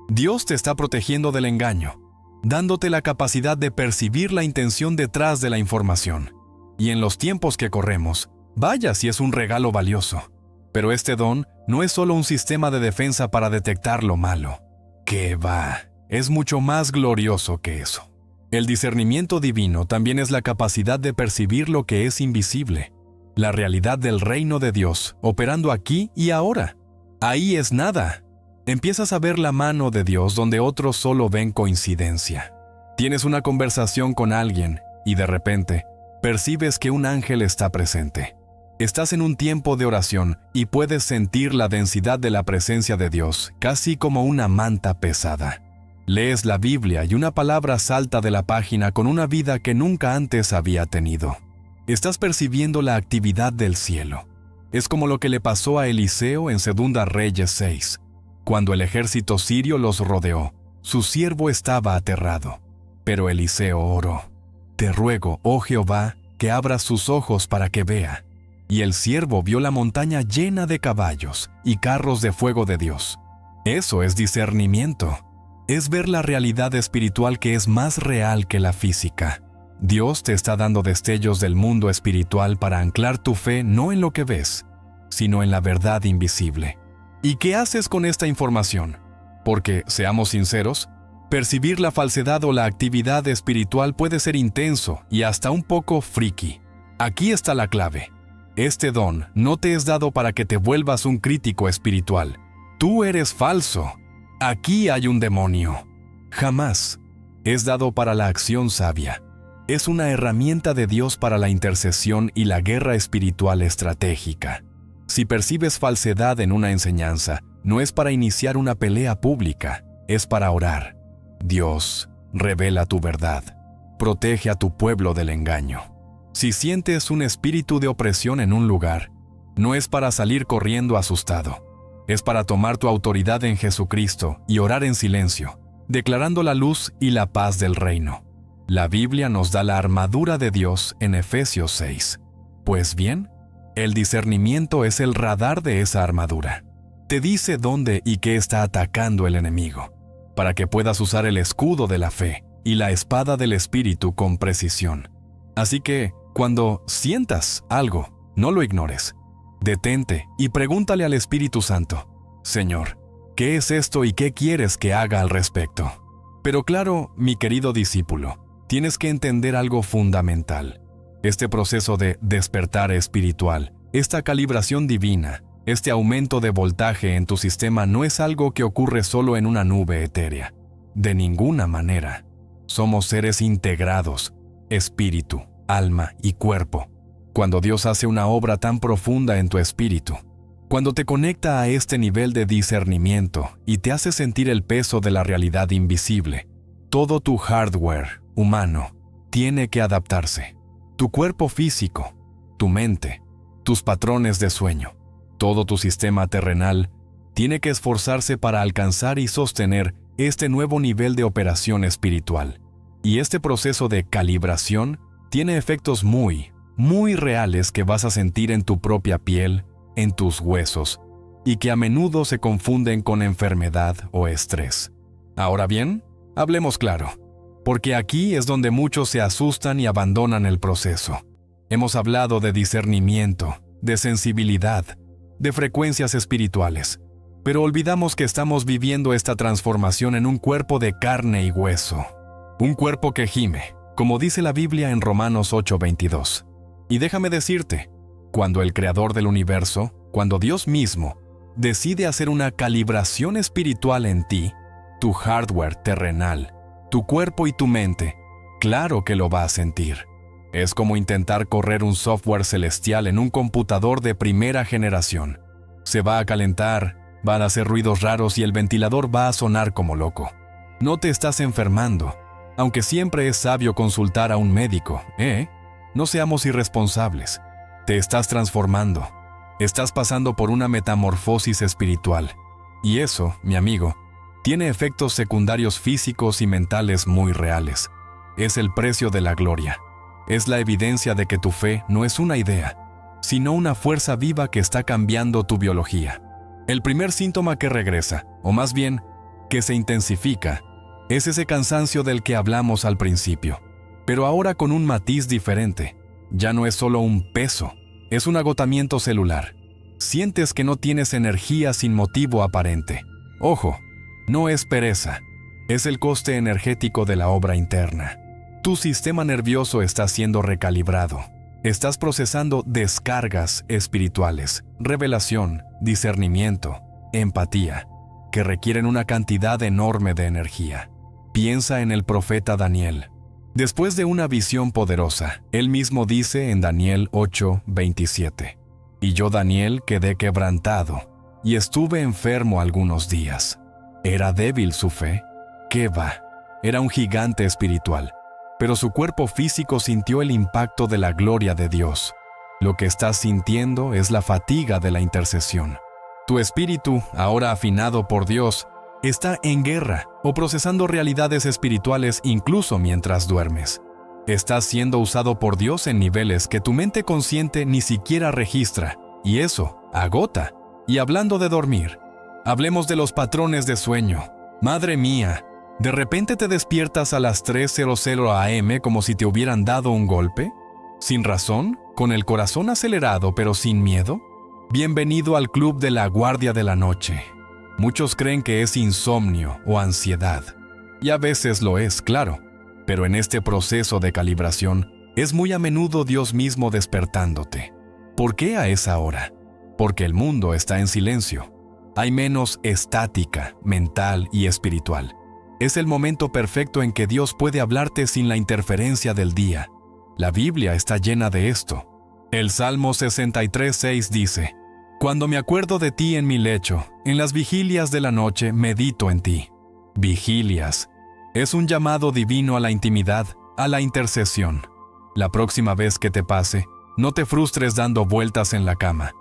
Dios te está protegiendo del engaño, dándote la capacidad de percibir la intención detrás de la información. Y en los tiempos que corremos, vaya si es un regalo valioso. Pero este don no es solo un sistema de defensa para detectar lo malo. ¡Qué va! Es mucho más glorioso que eso. El discernimiento divino también es la capacidad de percibir lo que es invisible, la realidad del reino de Dios operando aquí y ahora. Ahí es nada. Empiezas a ver la mano de Dios donde otros solo ven coincidencia. Tienes una conversación con alguien y de repente percibes que un ángel está presente. Estás en un tiempo de oración y puedes sentir la densidad de la presencia de Dios, casi como una manta pesada. Lees la Biblia y una palabra salta de la página con una vida que nunca antes había tenido. Estás percibiendo la actividad del cielo. Es como lo que le pasó a Eliseo en 2 Reyes 6. Cuando el ejército sirio los rodeó, su siervo estaba aterrado. Pero Eliseo oró: «Te ruego, oh Jehová, que abras sus ojos para que vea». Y el siervo vio la montaña llena de caballos y carros de fuego de Dios. Eso es discernimiento. Es ver la realidad espiritual que es más real que la física. Dios te está dando destellos del mundo espiritual para anclar tu fe no en lo que ves, sino en la verdad invisible. ¿Y qué haces con esta información? Porque, seamos sinceros, percibir la falsedad o la actividad espiritual puede ser intenso y hasta un poco friki. Aquí está la clave. Este don no te es dado para que te vuelvas un crítico espiritual. Tú eres falso. Aquí hay un demonio. Jamás. Es dado para la acción sabia. Es una herramienta de Dios para la intercesión y la guerra espiritual estratégica. Si percibes falsedad en una enseñanza, no es para iniciar una pelea pública, es para orar. Dios, revela tu verdad. Protege a tu pueblo del engaño. Si sientes un espíritu de opresión en un lugar, no es para salir corriendo asustado. Es para tomar tu autoridad en Jesucristo y orar en silencio, declarando la luz y la paz del reino. La Biblia nos da la armadura de Dios en Efesios 6. Pues bien, el discernimiento es el radar de esa armadura. Te dice dónde y qué está atacando el enemigo, para que puedas usar el escudo de la fe y la espada del Espíritu con precisión. Así que, cuando sientas algo, no lo ignores. Detente y pregúntale al Espíritu Santo: Señor, ¿qué es esto y qué quieres que haga al respecto? Pero claro, mi querido discípulo, tienes que entender algo fundamental. Este proceso de despertar espiritual, esta calibración divina, este aumento de voltaje en tu sistema no es algo que ocurre solo en una nube etérea. De ninguna manera. Somos seres integrados, espíritu, alma y cuerpo. Cuando Dios hace una obra tan profunda en tu espíritu, cuando te conecta a este nivel de discernimiento y te hace sentir el peso de la realidad invisible, todo tu hardware humano tiene que adaptarse. Tu cuerpo físico, tu mente, tus patrones de sueño, todo tu sistema terrenal tiene que esforzarse para alcanzar y sostener este nuevo nivel de operación espiritual. Y este proceso de calibración tiene efectos muy reales que vas a sentir en tu propia piel, en tus huesos, y que a menudo se confunden con enfermedad o estrés. Ahora bien, hablemos claro, porque aquí es donde muchos se asustan y abandonan el proceso. Hemos hablado de discernimiento, de sensibilidad, de frecuencias espirituales, pero olvidamos que estamos viviendo esta transformación en un cuerpo de carne y hueso. Un cuerpo que gime, como dice la Biblia en Romanos 8:22. Y déjame decirte, cuando el Creador del universo, cuando Dios mismo, decide hacer una calibración espiritual en ti, tu hardware terrenal Tu cuerpo y tu mente, claro que lo va a sentir. Es como intentar correr un software celestial en un computador de primera generación. Se va a calentar, van a hacer ruidos raros y el ventilador va a sonar como loco. No te estás enfermando, aunque siempre es sabio consultar a un médico, ¿eh? No seamos irresponsables. Te estás transformando. Estás pasando por una metamorfosis espiritual. Y eso, mi amigo, tiene efectos secundarios físicos y mentales muy reales. Es el precio de la gloria. Es la evidencia de que tu fe no es una idea, sino una fuerza viva que está cambiando tu biología. El primer síntoma que regresa, o más bien, que se intensifica, es ese cansancio del que hablamos al principio, pero ahora con un matiz diferente. Ya no es solo un peso, es un agotamiento celular. Sientes que no tienes energía sin motivo aparente. Ojo, no es pereza, es el coste energético de la obra interna. Tu sistema nervioso está siendo recalibrado. Estás procesando descargas espirituales, revelación, discernimiento, empatía, que requieren una cantidad enorme de energía. Piensa en el profeta Daniel. Después de una visión poderosa, él mismo dice en Daniel 8:27, «Y yo, Daniel, quedé quebrantado, y estuve enfermo algunos días». ¿Era débil su fe? ¿Qué va? Era un gigante espiritual, pero su cuerpo físico sintió el impacto de la gloria de Dios. Lo que estás sintiendo es la fatiga de la intercesión. Tu espíritu, ahora afinado por Dios, está en guerra o procesando realidades espirituales incluso mientras duermes. Estás siendo usado por Dios en niveles que tu mente consciente ni siquiera registra, y eso agota. Y hablando de dormir, hablemos de los patrones de sueño. Madre mía, ¿de repente te despiertas a las 3:00 a.m. como si te hubieran dado un golpe? ¿Sin razón? ¿Con el corazón acelerado pero sin miedo? Bienvenido al club de la guardia de la noche. Muchos creen que es insomnio o ansiedad. Y a veces lo es, claro. Pero en este proceso de calibración, es muy a menudo Dios mismo despertándote. ¿Por qué a esa hora? Porque el mundo está en silencio. Hay menos estática mental y espiritual. Es el momento perfecto en que Dios puede hablarte sin la interferencia del día. La Biblia está llena de esto. El Salmo 63:6 dice, «Cuando me acuerdo de ti en mi lecho, en las vigilias de la noche medito en ti». Vigilias. Es un llamado divino a la intimidad, a la intercesión. La próxima vez que te pase, no te frustres dando vueltas en la cama.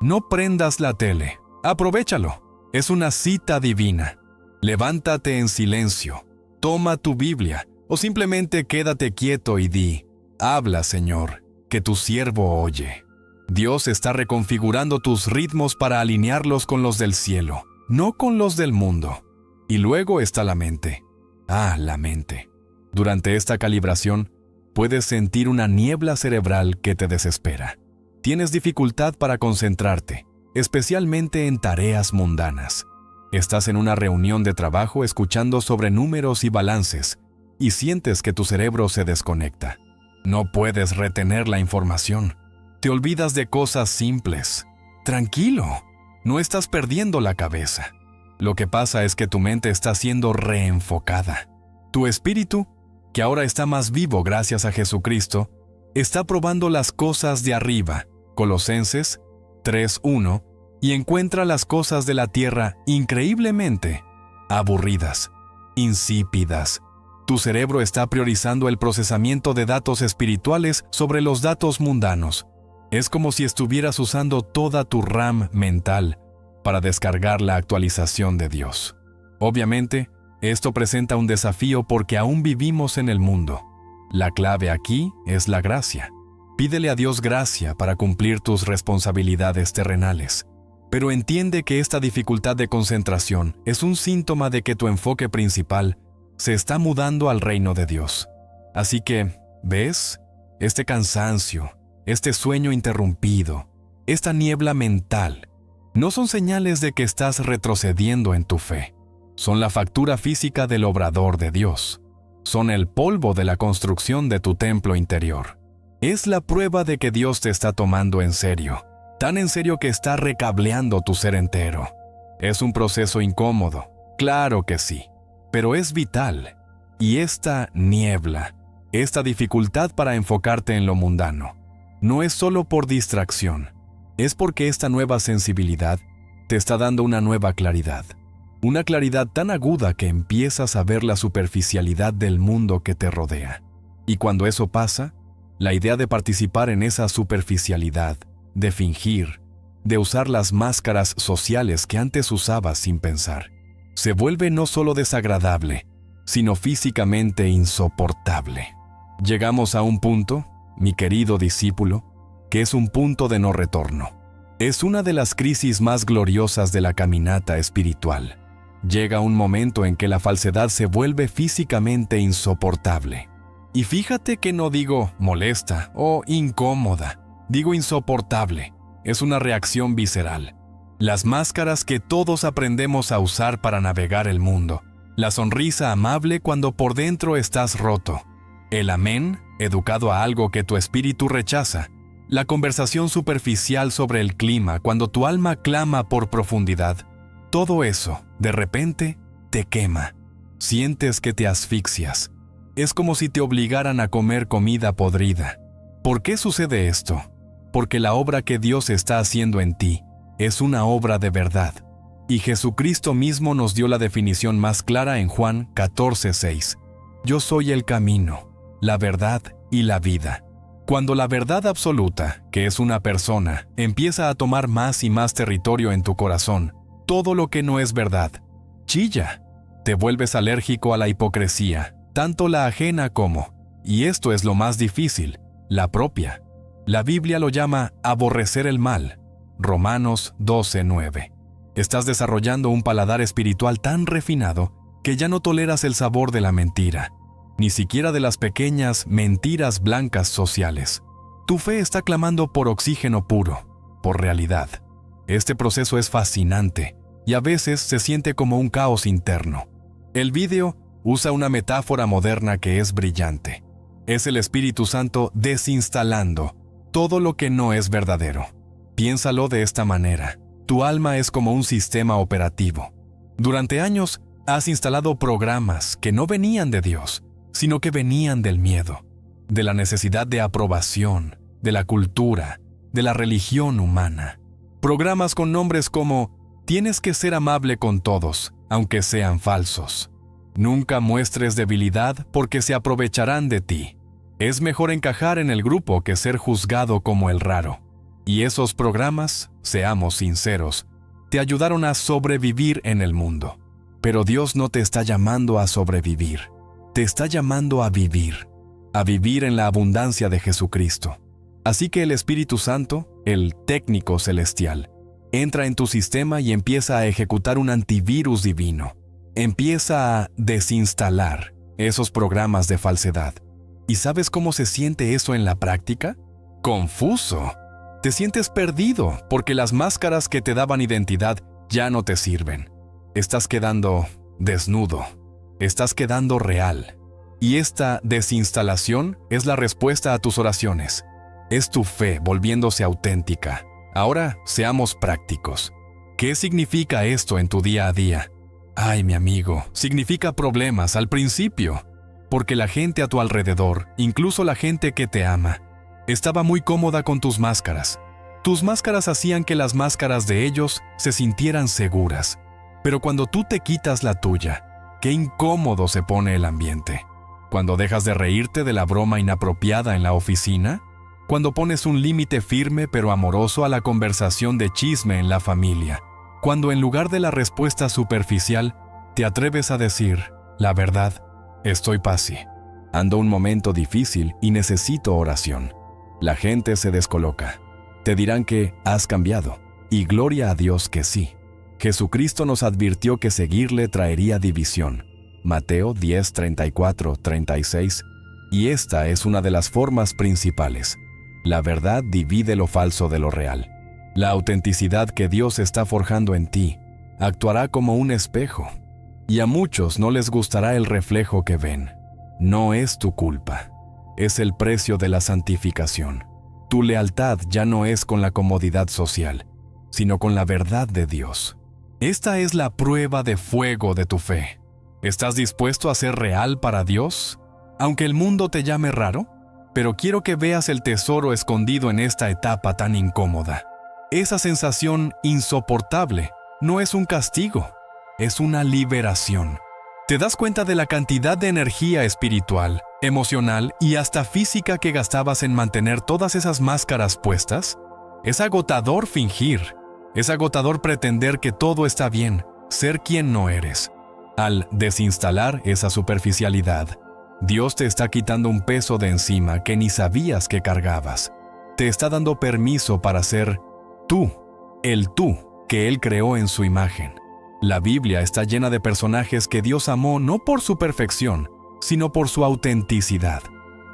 No prendas la tele. Aprovéchalo. Es una cita divina. Levántate en silencio. Toma tu Biblia o simplemente quédate quieto y di, «Habla, Señor, que tu siervo oye». Dios está reconfigurando tus ritmos para alinearlos con los del cielo, no con los del mundo. Y luego está la mente. La mente. Durante esta calibración, puedes sentir una niebla cerebral que te desespera. Tienes dificultad para concentrarte, especialmente en tareas mundanas. Estás en una reunión de trabajo escuchando sobre números y balances, y sientes que tu cerebro se desconecta. No puedes retener la información. Te olvidas de cosas simples. Tranquilo, no estás perdiendo la cabeza. Lo que pasa es que tu mente está siendo reenfocada. Tu espíritu, que ahora está más vivo gracias a Jesucristo, está probando las cosas de arriba, Colosenses 3:1, y encuentra las cosas de la tierra increíblemente aburridas, insípidas. Tu cerebro está priorizando el procesamiento de datos espirituales sobre los datos mundanos. Es como si estuvieras usando toda tu RAM mental para descargar la actualización de Dios. Obviamente, esto presenta un desafío porque aún vivimos en el mundo. La clave aquí es la gracia. Pídele a Dios gracia para cumplir tus responsabilidades terrenales. Pero entiende que esta dificultad de concentración es un síntoma de que tu enfoque principal se está mudando al reino de Dios. Así que, ¿ves? Este cansancio, este sueño interrumpido, esta niebla mental, no son señales de que estás retrocediendo en tu fe. Son la factura física del obrador de Dios. Son el polvo de la construcción de tu templo interior. Es la prueba de que Dios te está tomando en serio, tan en serio que está recableando tu ser entero. Es un proceso incómodo, claro que sí, pero es vital. Y esta niebla, esta dificultad para enfocarte en lo mundano, no es solo por distracción, es porque esta nueva sensibilidad te está dando una nueva claridad. Una claridad tan aguda que empiezas a ver la superficialidad del mundo que te rodea. Y cuando eso pasa, la idea de participar en esa superficialidad, de fingir, de usar las máscaras sociales que antes usabas sin pensar, se vuelve no solo desagradable, sino físicamente insoportable. Llegamos a un punto, mi querido discípulo, que es un punto de no retorno. Es una de las crisis más gloriosas de la caminata espiritual. Llega un momento en que la falsedad se vuelve físicamente insoportable. Y fíjate que no digo molesta o incómoda, digo insoportable. Es una reacción visceral. Las máscaras que todos aprendemos a usar para navegar el mundo. La sonrisa amable cuando por dentro estás roto. El amén, educado a algo que tu espíritu rechaza. La conversación superficial sobre el clima cuando tu alma clama por profundidad. Todo eso, de repente, te quema. Sientes que te asfixias. Es como si te obligaran a comer comida podrida. ¿Por qué sucede esto? Porque la obra que Dios está haciendo en ti es una obra de verdad. Y Jesucristo mismo nos dio la definición más clara en Juan 14:6. Yo soy el camino, la verdad y la vida. Cuando la verdad absoluta, que es una persona, empieza a tomar más y más territorio en tu corazón, todo lo que no es verdad chilla. Te vuelves alérgico a la hipocresía, tanto la ajena como, y esto es lo más difícil, la propia. La Biblia lo llama aborrecer el mal. Romanos 12:9. Estás desarrollando un paladar espiritual tan refinado que ya no toleras el sabor de la mentira, ni siquiera de las pequeñas mentiras blancas sociales. Tu fe está clamando por oxígeno puro, por realidad. Este proceso es fascinante y a veces se siente como un caos interno. El vídeo usa una metáfora moderna que es brillante. Es el Espíritu Santo desinstalando todo lo que no es verdadero. Piénsalo de esta manera. Tu alma es como un sistema operativo. Durante años has instalado programas que no venían de Dios, sino que venían del miedo, de la necesidad de aprobación, de la cultura, de la religión humana. Programas con nombres como tienes que ser amable con todos, aunque sean falsos. Nunca muestres debilidad porque se aprovecharán de ti. Es mejor encajar en el grupo que ser juzgado como el raro. Y esos programas, seamos sinceros, te ayudaron a sobrevivir en el mundo. Pero Dios no te está llamando a sobrevivir. Te está llamando a vivir en la abundancia de Jesucristo. Así que el Espíritu Santo, el técnico celestial, entra en tu sistema y empieza a ejecutar un antivirus divino. Empieza a desinstalar esos programas de falsedad. ¿Y sabes cómo se siente eso en la práctica? Confuso. Te sientes perdido porque las máscaras que te daban identidad ya no te sirven. Estás quedando desnudo. Estás quedando real. Y esta desinstalación es la respuesta a tus oraciones. Es tu fe volviéndose auténtica. Ahora seamos prácticos. ¿Qué significa esto en tu día a día? Ay, mi amigo, significa problemas al principio, porque la gente a tu alrededor, incluso la gente que te ama, estaba muy cómoda con tus máscaras. Tus máscaras hacían que las máscaras de ellos se sintieran seguras. Pero cuando tú te quitas la tuya, qué incómodo se pone el ambiente. Cuando dejas de reírte de la broma inapropiada en la oficina, cuando pones un límite firme pero amoroso a la conversación de chisme en la familia, cuando en lugar de la respuesta superficial, te atreves a decir, la verdad, estoy pasi. Ando un momento difícil y necesito oración. La gente se descoloca. Te dirán que has cambiado, y gloria a Dios que sí. Jesucristo nos advirtió que seguirle traería división. Mateo 10, 34, 36, y esta es una de las formas principales. La verdad divide lo falso de lo real. La autenticidad que Dios está forjando en ti actuará como un espejo, y a muchos no les gustará el reflejo que ven. No es tu culpa, es el precio de la santificación. Tu lealtad ya no es con la comodidad social, sino con la verdad de Dios. Esta es la prueba de fuego de tu fe. ¿Estás dispuesto a ser real para Dios? Aunque el mundo te llame raro, pero quiero que veas el tesoro escondido en esta etapa tan incómoda. Esa sensación insoportable no es un castigo, es una liberación. ¿Te das cuenta de la cantidad de energía espiritual, emocional y hasta física que gastabas en mantener todas esas máscaras puestas? Es agotador fingir. Es agotador pretender que todo está bien, ser quien no eres. Al desinstalar esa superficialidad, Dios te está quitando un peso de encima que ni sabías que cargabas. Te está dando permiso para ser tú, el tú que Él creó en su imagen. La Biblia está llena de personajes que Dios amó no por su perfección, sino por su autenticidad.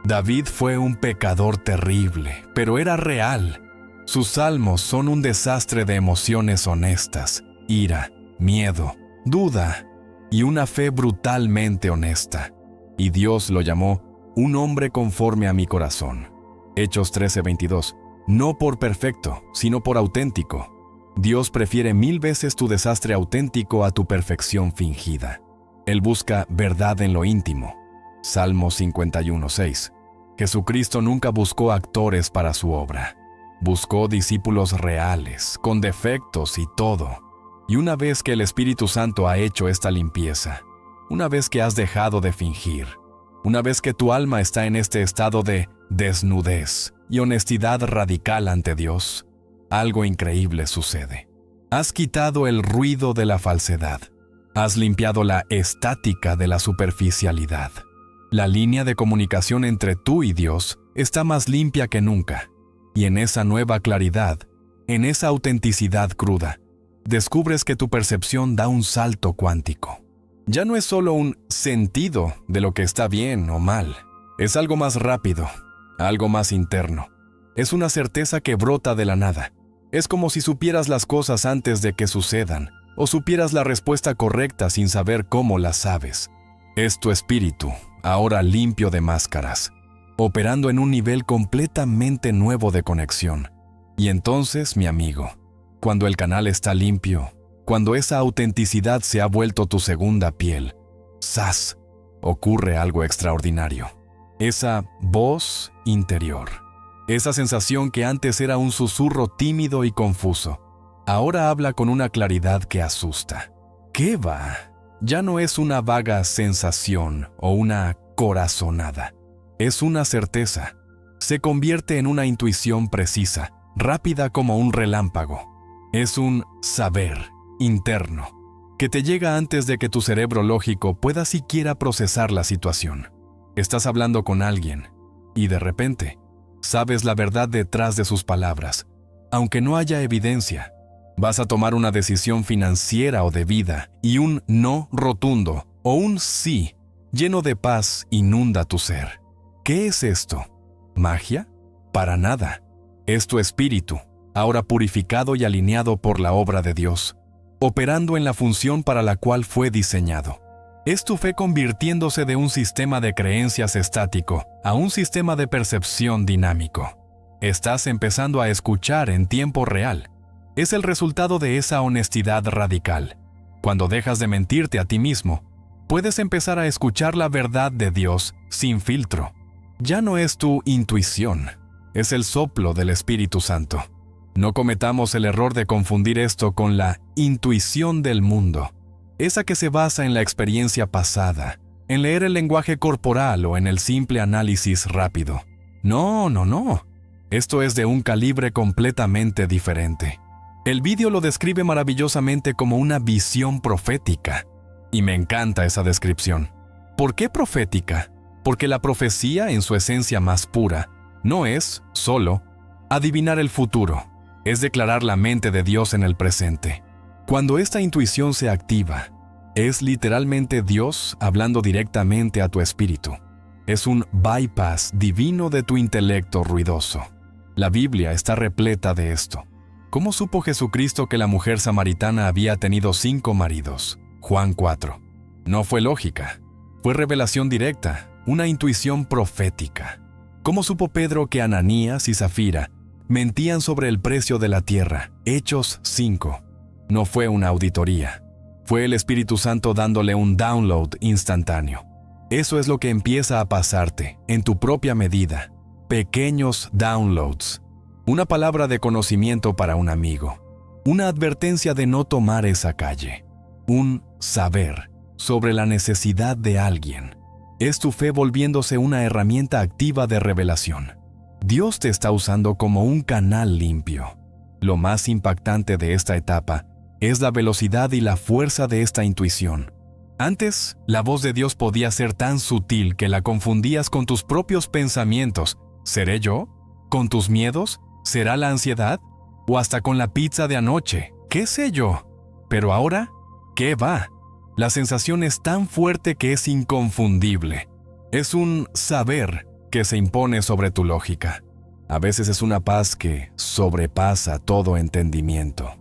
David fue un pecador terrible, pero era real. Sus salmos son un desastre de emociones honestas, ira, miedo, duda y una fe brutalmente honesta. Y Dios lo llamó un hombre conforme a mi corazón. Hechos 13:22. No por perfecto, sino por auténtico. Dios prefiere 1000 veces tu desastre auténtico a tu perfección fingida. Él busca verdad en lo íntimo. Salmo 51:6. Jesucristo nunca buscó actores para su obra. Buscó discípulos reales, con defectos y todo. Y una vez que el Espíritu Santo ha hecho esta limpieza, una vez que has dejado de fingir, una vez que tu alma está en este estado de desnudez y honestidad radical ante Dios, algo increíble sucede. Has quitado el ruido de la falsedad. Has limpiado la estática de la superficialidad. La línea de comunicación entre tú y Dios está más limpia que nunca. Y en esa nueva claridad, en esa autenticidad cruda, descubres que tu percepción da un salto cuántico. Ya no es solo un sentido de lo que está bien o mal. Es algo más rápido, algo más interno. Es una certeza que brota de la nada. Es como si supieras las cosas antes de que sucedan, o supieras la respuesta correcta sin saber cómo la sabes. Es tu espíritu, ahora limpio de máscaras, operando en un nivel completamente nuevo de conexión. Y entonces, mi amigo, cuando el canal está limpio, cuando esa autenticidad se ha vuelto tu segunda piel, ¡zas!, ocurre algo extraordinario. Esa voz interior, esa sensación que antes era un susurro tímido y confuso, ahora habla con una claridad que asusta. ¿Qué va? Ya no es una vaga sensación o una corazonada. Es una certeza. Se convierte en una intuición precisa, rápida como un relámpago. Es un saber interno que te llega antes de que tu cerebro lógico pueda siquiera procesar la situación. Estás hablando con alguien y de repente sabes la verdad detrás de sus palabras, aunque no haya evidencia. Vas a tomar una decisión financiera o de vida y un no rotundo o un sí lleno de paz inunda tu ser. ¿Qué es esto? ¿Magia? Para nada. Es tu espíritu, ahora purificado y alineado por la obra de Dios, operando en la función para la cual fue diseñado. Es tu fe convirtiéndose de un sistema de creencias estático a un sistema de percepción dinámico. Estás empezando a escuchar en tiempo real. Es el resultado de esa honestidad radical. Cuando dejas de mentirte a ti mismo, puedes empezar a escuchar la verdad de Dios sin filtro. Ya no es tu intuición, es el soplo del Espíritu Santo. No cometamos el error de confundir esto con la intuición del mundo, esa que se basa en la experiencia pasada, en leer el lenguaje corporal o en el simple análisis rápido. No. Esto es de un calibre completamente diferente. El vídeo lo describe maravillosamente como una visión profética. Y me encanta esa descripción. ¿Por qué profética? Porque la profecía, en su esencia más pura, no es solo adivinar el futuro, es declarar la mente de Dios en el presente. Cuando esta intuición se activa, es literalmente Dios hablando directamente a tu espíritu. Es un bypass divino de tu intelecto ruidoso. La Biblia está repleta de esto. ¿Cómo supo Jesucristo que la mujer samaritana había tenido 5 maridos? Juan 4. No fue lógica, fue revelación directa, una intuición profética. ¿Cómo supo Pedro que Ananías y Zafira mentían sobre el precio de la tierra? Hechos 5. No fue una auditoría, Fue el Espíritu Santo dándole un download instantáneo. Eso es lo que empieza a pasarte, en tu propia medida. Pequeños downloads. Una palabra de conocimiento para un amigo. Una advertencia de no tomar esa calle. Un saber sobre la necesidad de alguien. Es tu fe volviéndose una herramienta activa de revelación. Dios te está usando como un canal limpio. Lo más impactante de esta etapa es la velocidad y la fuerza de esta intuición. Antes, la voz de Dios podía ser tan sutil que la confundías con tus propios pensamientos. ¿Seré yo? ¿Con tus miedos? ¿Será la ansiedad? ¿O hasta con la pizza de anoche? ¿Qué sé yo? Pero ahora, ¿qué va? La sensación es tan fuerte que es inconfundible. Es un saber que se impone sobre tu lógica. A veces es una paz que sobrepasa todo entendimiento.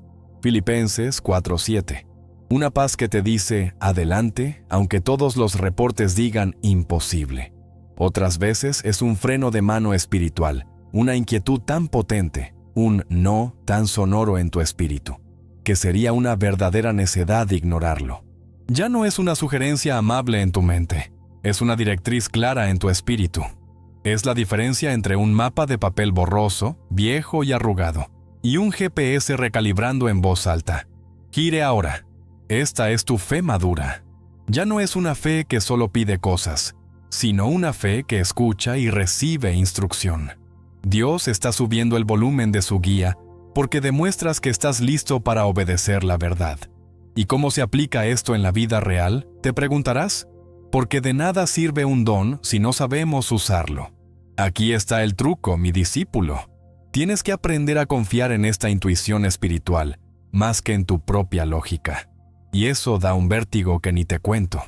Filipenses 4:7. Una paz que te dice, adelante, aunque todos los reportes digan imposible. Otras veces es un freno de mano espiritual, una inquietud tan potente, un no tan sonoro en tu espíritu, que sería una verdadera necedad ignorarlo. Ya no es una sugerencia amable en tu mente, es una directriz clara en tu espíritu. Es la diferencia entre un mapa de papel borroso, viejo y arrugado, y un GPS recalibrando en voz alta. Gire ahora. Esta es tu fe madura. Ya no es una fe que solo pide cosas, sino una fe que escucha y recibe instrucción. Dios está subiendo el volumen de su guía porque demuestras que estás listo para obedecer la verdad. ¿Y cómo se aplica esto en la vida real? Te preguntarás. Porque de nada sirve un don si no sabemos usarlo. Aquí está el truco, mi discípulo. Tienes que aprender a confiar en esta intuición espiritual, más que en tu propia lógica. Y eso da un vértigo que ni te cuento.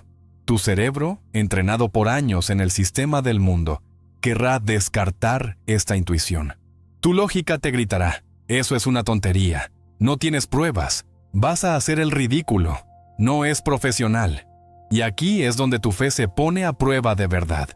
Tu cerebro, entrenado por años en el sistema del mundo, querrá descartar esta intuición. Tu lógica te gritará, eso es una tontería, no tienes pruebas, vas a hacer el ridículo, no es profesional. Y aquí es donde tu fe se pone a prueba de verdad.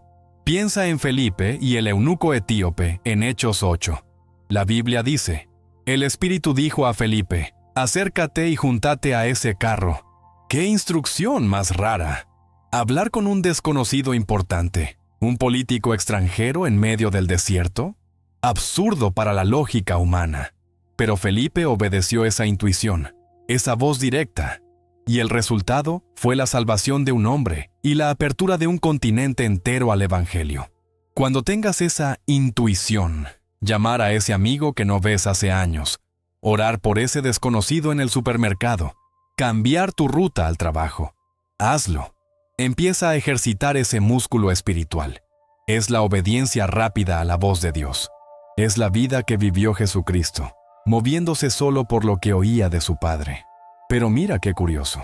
Piensa en Felipe y el eunuco etíope en Hechos 8. La Biblia dice, el Espíritu dijo a Felipe, acércate y júntate a ese carro. ¡Qué instrucción más rara! Hablar con un desconocido importante, un político extranjero en medio del desierto. Absurdo para la lógica humana. Pero Felipe obedeció esa intuición, esa voz directa. Y el resultado fue la salvación de un hombre y la apertura de un continente entero al Evangelio. Cuando tengas esa intuición, llamar a ese amigo que no ves hace años, orar por ese desconocido en el supermercado, cambiar tu ruta al trabajo. Hazlo. Empieza a ejercitar ese músculo espiritual. Es la obediencia rápida a la voz de Dios. Es la vida que vivió Jesucristo, moviéndose solo por lo que oía de su Padre. Pero mira qué curioso.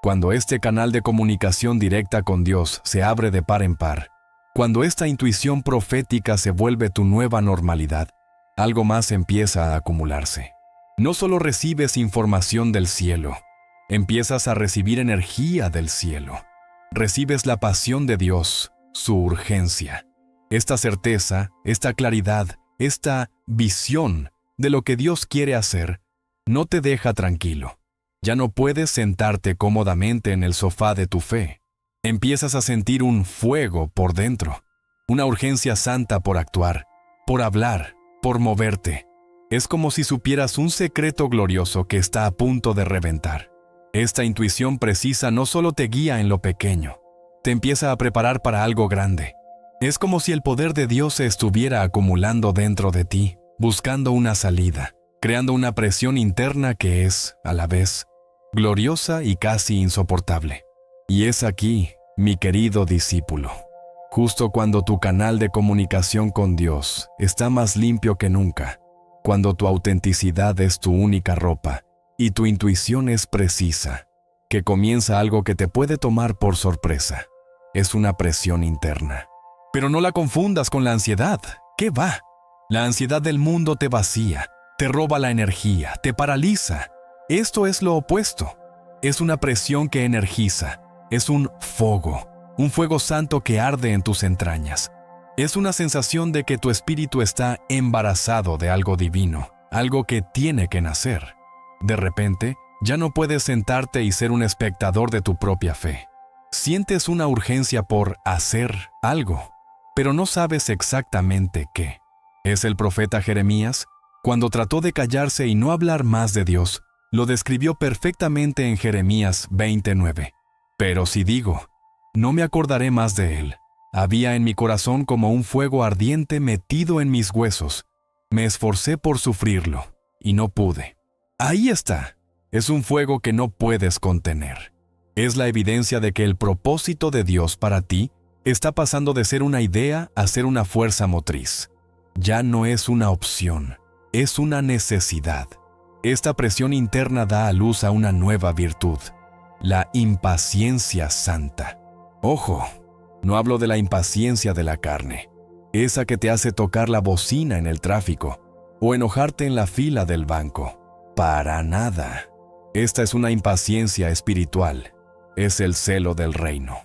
Cuando este canal de comunicación directa con Dios se abre de par en par, cuando esta intuición profética se vuelve tu nueva normalidad, algo más empieza a acumularse. No solo recibes información del cielo, empiezas a recibir energía del cielo. Recibes la pasión de Dios, su urgencia. Esta certeza, esta claridad, esta visión de lo que Dios quiere hacer, no te deja tranquilo. Ya no puedes sentarte cómodamente en el sofá de tu fe. Empiezas a sentir un fuego por dentro, una urgencia santa por actuar, por hablar, por moverte. Es como si supieras un secreto glorioso que está a punto de reventar. Esta intuición precisa no solo te guía en lo pequeño, te empieza a preparar para algo grande. Es como si el poder de Dios se estuviera acumulando dentro de ti, buscando una salida, creando una presión interna que es, a la vez, gloriosa y casi insoportable. Y es aquí, mi querido discípulo, justo cuando tu canal de comunicación con Dios está más limpio que nunca, cuando tu autenticidad es tu única ropa y tu intuición es precisa, que comienza algo que te puede tomar por sorpresa. Es una presión interna. Pero no la confundas con la ansiedad. ¿Qué va? La ansiedad del mundo te vacía, te roba la energía, te paraliza. Esto es lo opuesto. Es una presión que energiza. Es un fuego santo que arde en tus entrañas. Es una sensación de que tu espíritu está embarazado de algo divino, algo que tiene que nacer. De repente, Ya no puedes sentarte y ser un espectador de tu propia fe. Sientes una urgencia por hacer algo, pero no sabes exactamente qué. Es el profeta Jeremías, cuando trató de callarse y no hablar más de Dios, lo describió perfectamente en Jeremías 29. Pero si digo, no me acordaré más de él. Había en mi corazón como un fuego ardiente metido en mis huesos. Me esforcé por sufrirlo, y no pude. Ahí está. Es un fuego que no puedes contener. Es la evidencia de que el propósito de Dios para ti está pasando de ser una idea a ser una fuerza motriz. Ya no es una opción, es una necesidad. Esta presión interna da a luz a una nueva virtud, la impaciencia santa. Ojo, no hablo de la impaciencia de la carne, esa que te hace tocar la bocina en el tráfico o enojarte en la fila del banco. Para nada. Esta es una impaciencia espiritual. Es el celo del reino.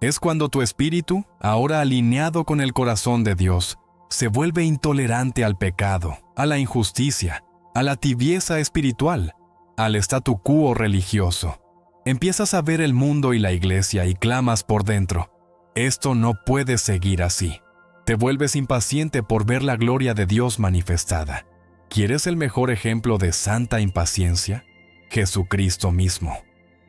Es cuando tu espíritu, ahora alineado con el corazón de Dios, se vuelve intolerante al pecado, a la injusticia, a la tibieza espiritual, al statu quo religioso. Empiezas a ver el mundo y la iglesia y clamas por dentro. Esto no puede seguir así. Te vuelves impaciente por ver la gloria de Dios manifestada. ¿Quieres el mejor ejemplo de santa impaciencia? Jesucristo mismo,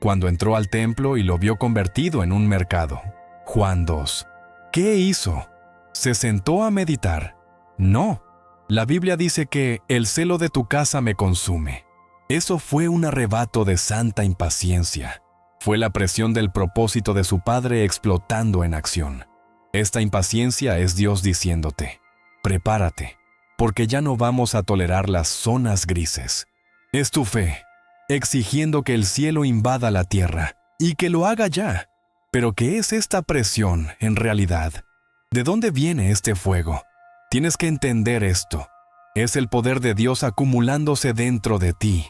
cuando entró al templo y lo vio convertido en un mercado. Juan 2. ¿Qué hizo? ¿Se sentó a meditar? No. La Biblia dice que el celo de tu casa me consume. Eso fue un arrebato de santa impaciencia. Fue la presión del propósito de su Padre explotando en acción. Esta impaciencia es Dios diciéndote, prepárate, porque ya no vamos a tolerar las zonas grises. Es tu fe, exigiendo que el cielo invada la tierra, y que lo haga ya. Pero ¿qué es esta presión en realidad? ¿De dónde viene este fuego? Tienes que entender esto. Es el poder de Dios acumulándose dentro de ti.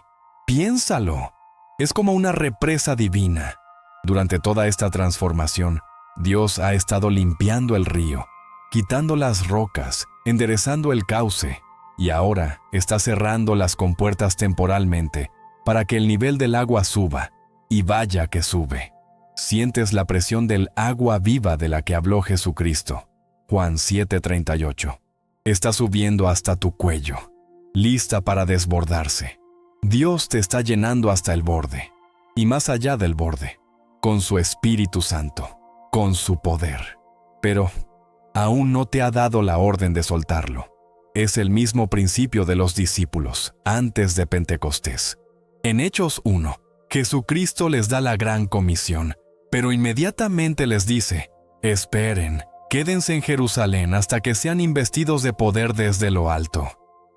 Piénsalo. Es como una represa divina. Durante toda esta transformación, Dios ha estado limpiando el río, quitando las rocas, enderezando el cauce, y ahora está cerrando las compuertas temporalmente para que el nivel del agua suba, y vaya que sube. Sientes la presión del agua viva de la que habló Jesucristo. Juan 7:38. Está subiendo hasta tu cuello, lista para desbordarse. Dios te está llenando hasta el borde, y más allá del borde, con su Espíritu Santo, con su poder. Pero aún no te ha dado la orden de soltarlo. Es el mismo principio de los discípulos antes de Pentecostés. En Hechos 1, Jesucristo les da la gran comisión, pero inmediatamente les dice, esperen, quédense en Jerusalén hasta que sean investidos de poder desde lo alto.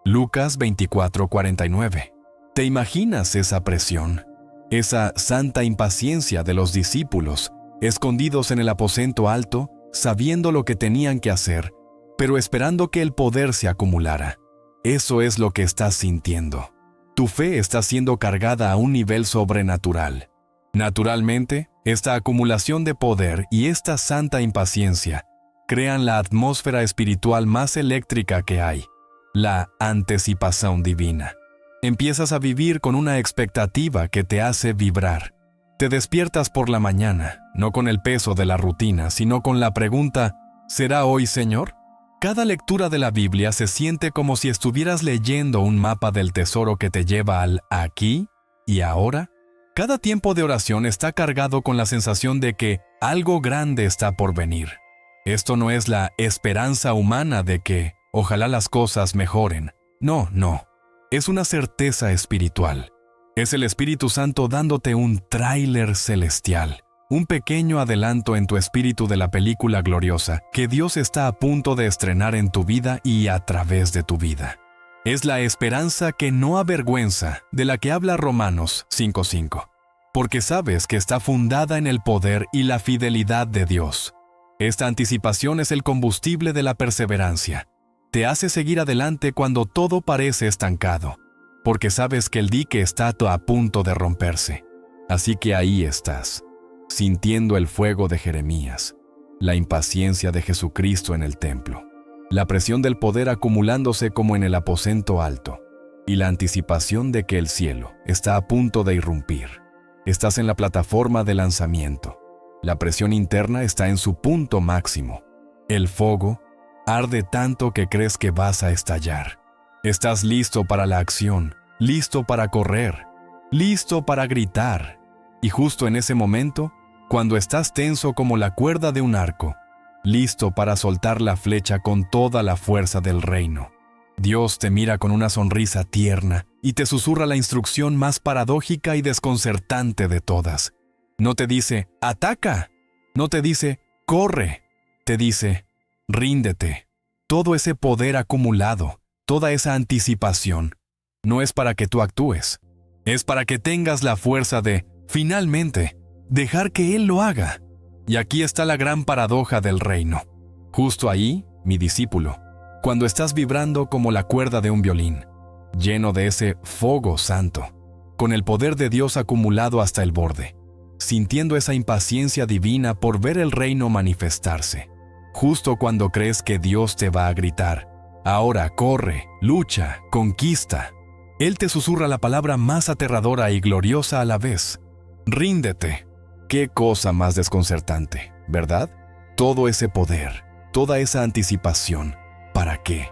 Lucas 24:49. ¿Te imaginas esa presión? Esa santa impaciencia de los discípulos, escondidos en el aposento alto, sabiendo lo que tenían que hacer, pero esperando que el poder se acumulara. Eso es lo que estás sintiendo. Tu fe está siendo cargada a un nivel sobrenatural. Naturalmente, esta acumulación de poder y esta santa impaciencia crean la atmósfera espiritual más eléctrica que hay, la anticipación divina. Empiezas a vivir con una expectativa que te hace vibrar. Te despiertas por la mañana, no con el peso de la rutina, sino con la pregunta, ¿será hoy, Señor? Cada lectura de la Biblia se siente como si estuvieras leyendo un mapa del tesoro que te lleva al aquí y ahora. Cada tiempo de oración está cargado con la sensación de que algo grande está por venir. Esto no es la esperanza humana de que ojalá las cosas mejoren. No. Es una certeza espiritual. Es el Espíritu Santo dándote un tráiler celestial, un pequeño adelanto en tu espíritu de la película gloriosa que Dios está a punto de estrenar en tu vida y a través de tu vida. Es la esperanza que no avergüenza, de la que habla Romanos 5:5, porque sabes que está fundada en el poder y la fidelidad de Dios. Esta anticipación es el combustible de la perseverancia. Te hace seguir adelante cuando todo parece estancado, porque sabes que el dique está a punto de romperse. Así que ahí estás, sintiendo el fuego de Jeremías, la impaciencia de Jesucristo en el templo, la presión del poder acumulándose como en el aposento alto. y la anticipación de que el cielo está a punto de irrumpir. Estás en la plataforma de lanzamiento. La presión interna está en su punto máximo. El fuego arde tanto que crees que vas a estallar. Estás listo para la acción, listo para correr, listo para gritar. Y justo en ese momento, cuando estás tenso como la cuerda de un arco, listo para soltar la flecha con toda la fuerza del reino, Dios te mira con una sonrisa tierna y te susurra la instrucción más paradójica y desconcertante de todas. No te dice, ¡ataca! No te dice, ¡corre! Te dice, ríndete. Todo ese poder acumulado, toda esa anticipación, no es para que tú actúes. Es para que tengas la fuerza de, finalmente, dejar que Él lo haga. Y aquí está la gran paradoja del reino. Justo ahí, mi discípulo, cuando estás vibrando como la cuerda de un violín, lleno de ese fuego santo, con el poder de Dios acumulado hasta el borde, sintiendo esa impaciencia divina por ver el reino manifestarse. Justo cuando crees que Dios te va a gritar, ahora corre, lucha, conquista, Él te susurra la palabra más aterradora y gloriosa a la vez. Ríndete. Qué cosa más desconcertante, ¿verdad? Todo ese poder, toda esa anticipación. ¿Para qué?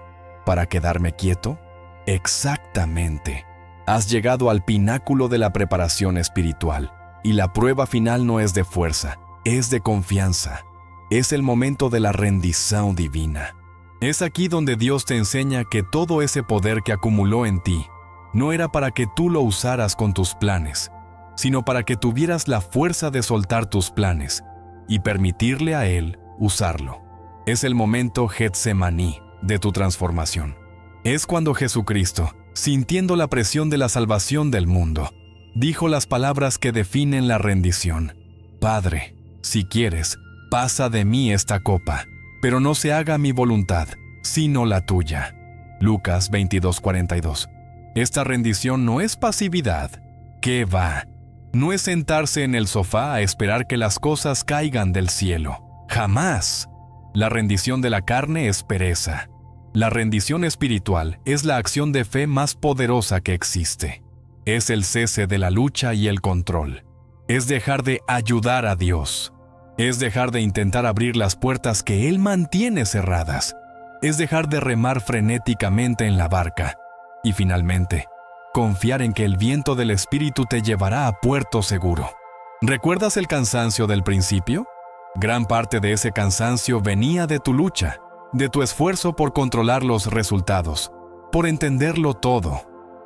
¿Para quedarme quieto? Exactamente. Has llegado al pináculo de la preparación espiritual, y la prueba final no es de fuerza, es de confianza. Es el momento de la rendición divina. Es aquí donde Dios te enseña que todo ese poder que acumuló en ti no era para que tú lo usaras con tus planes, sino para que tuvieras la fuerza de soltar tus planes y permitirle a Él usarlo. Es el momento Getsemaní de tu transformación. Es cuando Jesucristo, sintiendo la presión de la salvación del mundo, dijo las palabras que definen la rendición. Padre, si quieres, pasa de mí esta copa, pero no se haga mi voluntad, sino la tuya. Lucas 22:42. Esta rendición no es pasividad. ¿Qué va? No es sentarse en el sofá a esperar que las cosas caigan del cielo. ¡Jamás! La rendición de la carne es pereza. La rendición espiritual es la acción de fe más poderosa que existe. Es el cese de la lucha y el control. Es dejar de ayudar a Dios. Es dejar de intentar abrir las puertas que Él mantiene cerradas. Es dejar de remar frenéticamente en la barca. Y finalmente, confiar en que el viento del Espíritu te llevará a puerto seguro. ¿Recuerdas el cansancio del principio? Gran parte de ese cansancio venía de tu lucha, de tu esfuerzo por controlar los resultados, por entenderlo todo.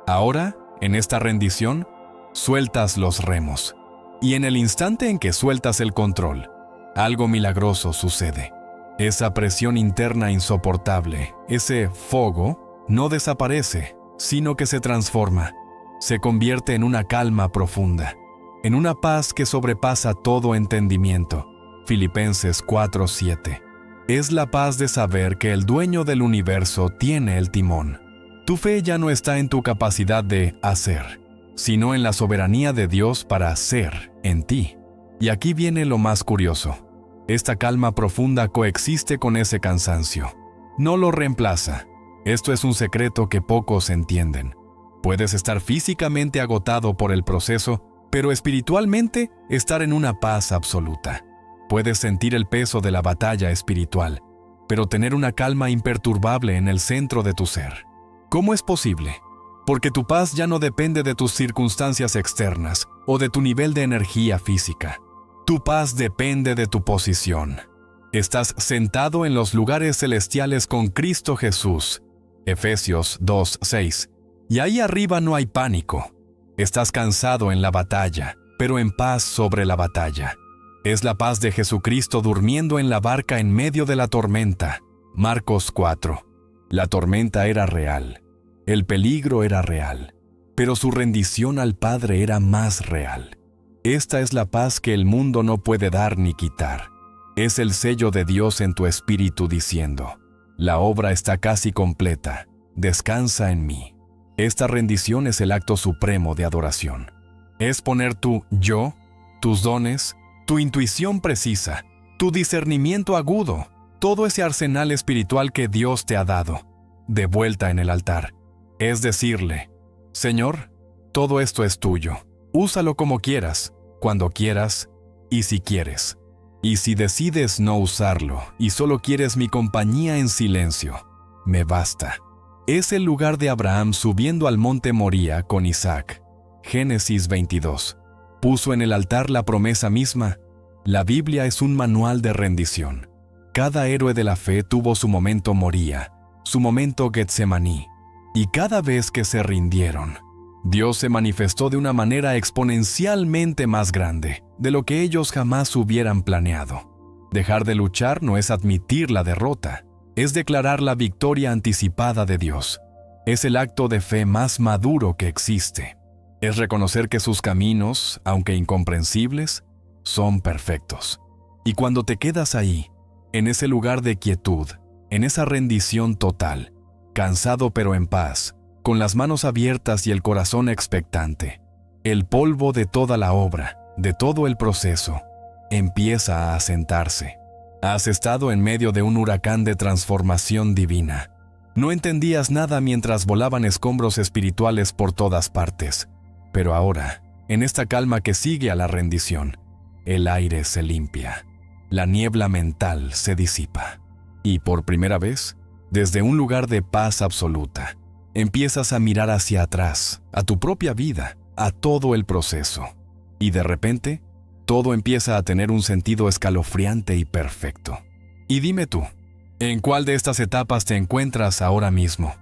Ahora, en esta rendición, sueltas los remos. Y en el instante en que sueltas el control, algo milagroso sucede. Esa presión interna insoportable, ese fuego, no desaparece, sino que se transforma, se convierte en una calma profunda, en una paz que sobrepasa todo entendimiento. Filipenses 4:7. Es la paz de saber que el dueño del universo tiene el timón. Tu fe ya no está en tu capacidad de hacer, sino en la soberanía de Dios para hacer en ti. Y aquí viene lo más curioso. Esta calma profunda coexiste con ese cansancio. No lo reemplaza. Esto es un secreto que pocos entienden. Puedes estar físicamente agotado por el proceso, pero espiritualmente estar en una paz absoluta. Puedes sentir el peso de la batalla espiritual, pero tener una calma imperturbable en el centro de tu ser. ¿Cómo es posible? Porque tu paz ya no depende de tus circunstancias externas o de tu nivel de energía física. Tu paz depende de tu posición. Estás sentado en los lugares celestiales con Cristo Jesús. Efesios 2:6. Y ahí arriba no hay pánico. Estás cansado en la batalla, pero en paz sobre la batalla. Es la paz de Jesucristo durmiendo en la barca en medio de la tormenta. Marcos 4. La tormenta era real. El peligro era real. Pero su rendición al Padre era más real. Esta es la paz que el mundo no puede dar ni quitar. Es el sello de Dios en tu espíritu diciendo: la obra está casi completa. Descansa en mí. Esta rendición es el acto supremo de adoración. Es poner tu yo, tus dones, tu intuición precisa, tu discernimiento agudo, todo ese arsenal espiritual que Dios te ha dado, de vuelta en el altar. Es decirle: Señor, todo esto es tuyo. Úsalo como quieras, cuando quieras y si quieres. Y si decides no usarlo y solo quieres mi compañía en silencio, me basta. Es el lugar de Abraham subiendo al monte Moría con Isaac. Génesis 22. Puso en el altar la promesa misma. La Biblia es un manual de rendición. Cada héroe de la fe tuvo su momento Moría, su momento Getsemaní. Y cada vez que se rindieron, Dios se manifestó de una manera exponencialmente más grande de lo que ellos jamás hubieran planeado. Dejar de luchar no es admitir la derrota, es declarar la victoria anticipada de Dios. Es el acto de fe más maduro que existe. Es reconocer que sus caminos, aunque incomprensibles, son perfectos. Y cuando te quedas ahí, en ese lugar de quietud, en esa rendición total, cansado pero en paz, con las manos abiertas y el corazón expectante, el polvo de toda la obra, de todo el proceso, empieza a asentarse. Has estado en medio de un huracán de transformación divina. No entendías nada mientras volaban escombros espirituales por todas partes. Pero ahora, en esta calma que sigue a la rendición, el aire se limpia, la niebla mental se disipa. Y por primera vez, desde un lugar de paz absoluta, empiezas a mirar hacia atrás, a tu propia vida, a todo el proceso. Y de repente, todo empieza a tener un sentido escalofriante y perfecto. Y dime tú, ¿en cuál de estas etapas te encuentras ahora mismo?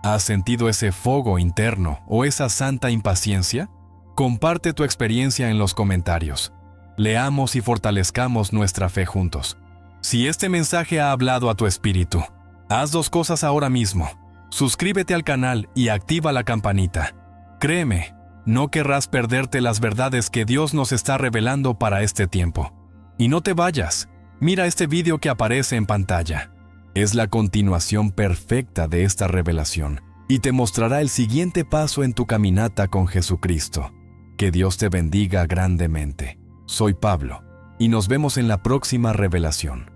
¿Has sentido ese fuego interno o esa santa impaciencia? Comparte tu experiencia en los comentarios. Leamos y fortalezcamos nuestra fe juntos. Si este mensaje ha hablado a tu espíritu, haz dos cosas ahora mismo. Suscríbete al canal y activa la campanita. Créeme, no querrás perderte las verdades que Dios nos está revelando para este tiempo. Y no te vayas. Mira este video que aparece en pantalla. Es la continuación perfecta de esta revelación y te mostrará el siguiente paso en tu caminata con Jesucristo. Que Dios te bendiga grandemente. Soy Pablo y nos vemos en la próxima revelación.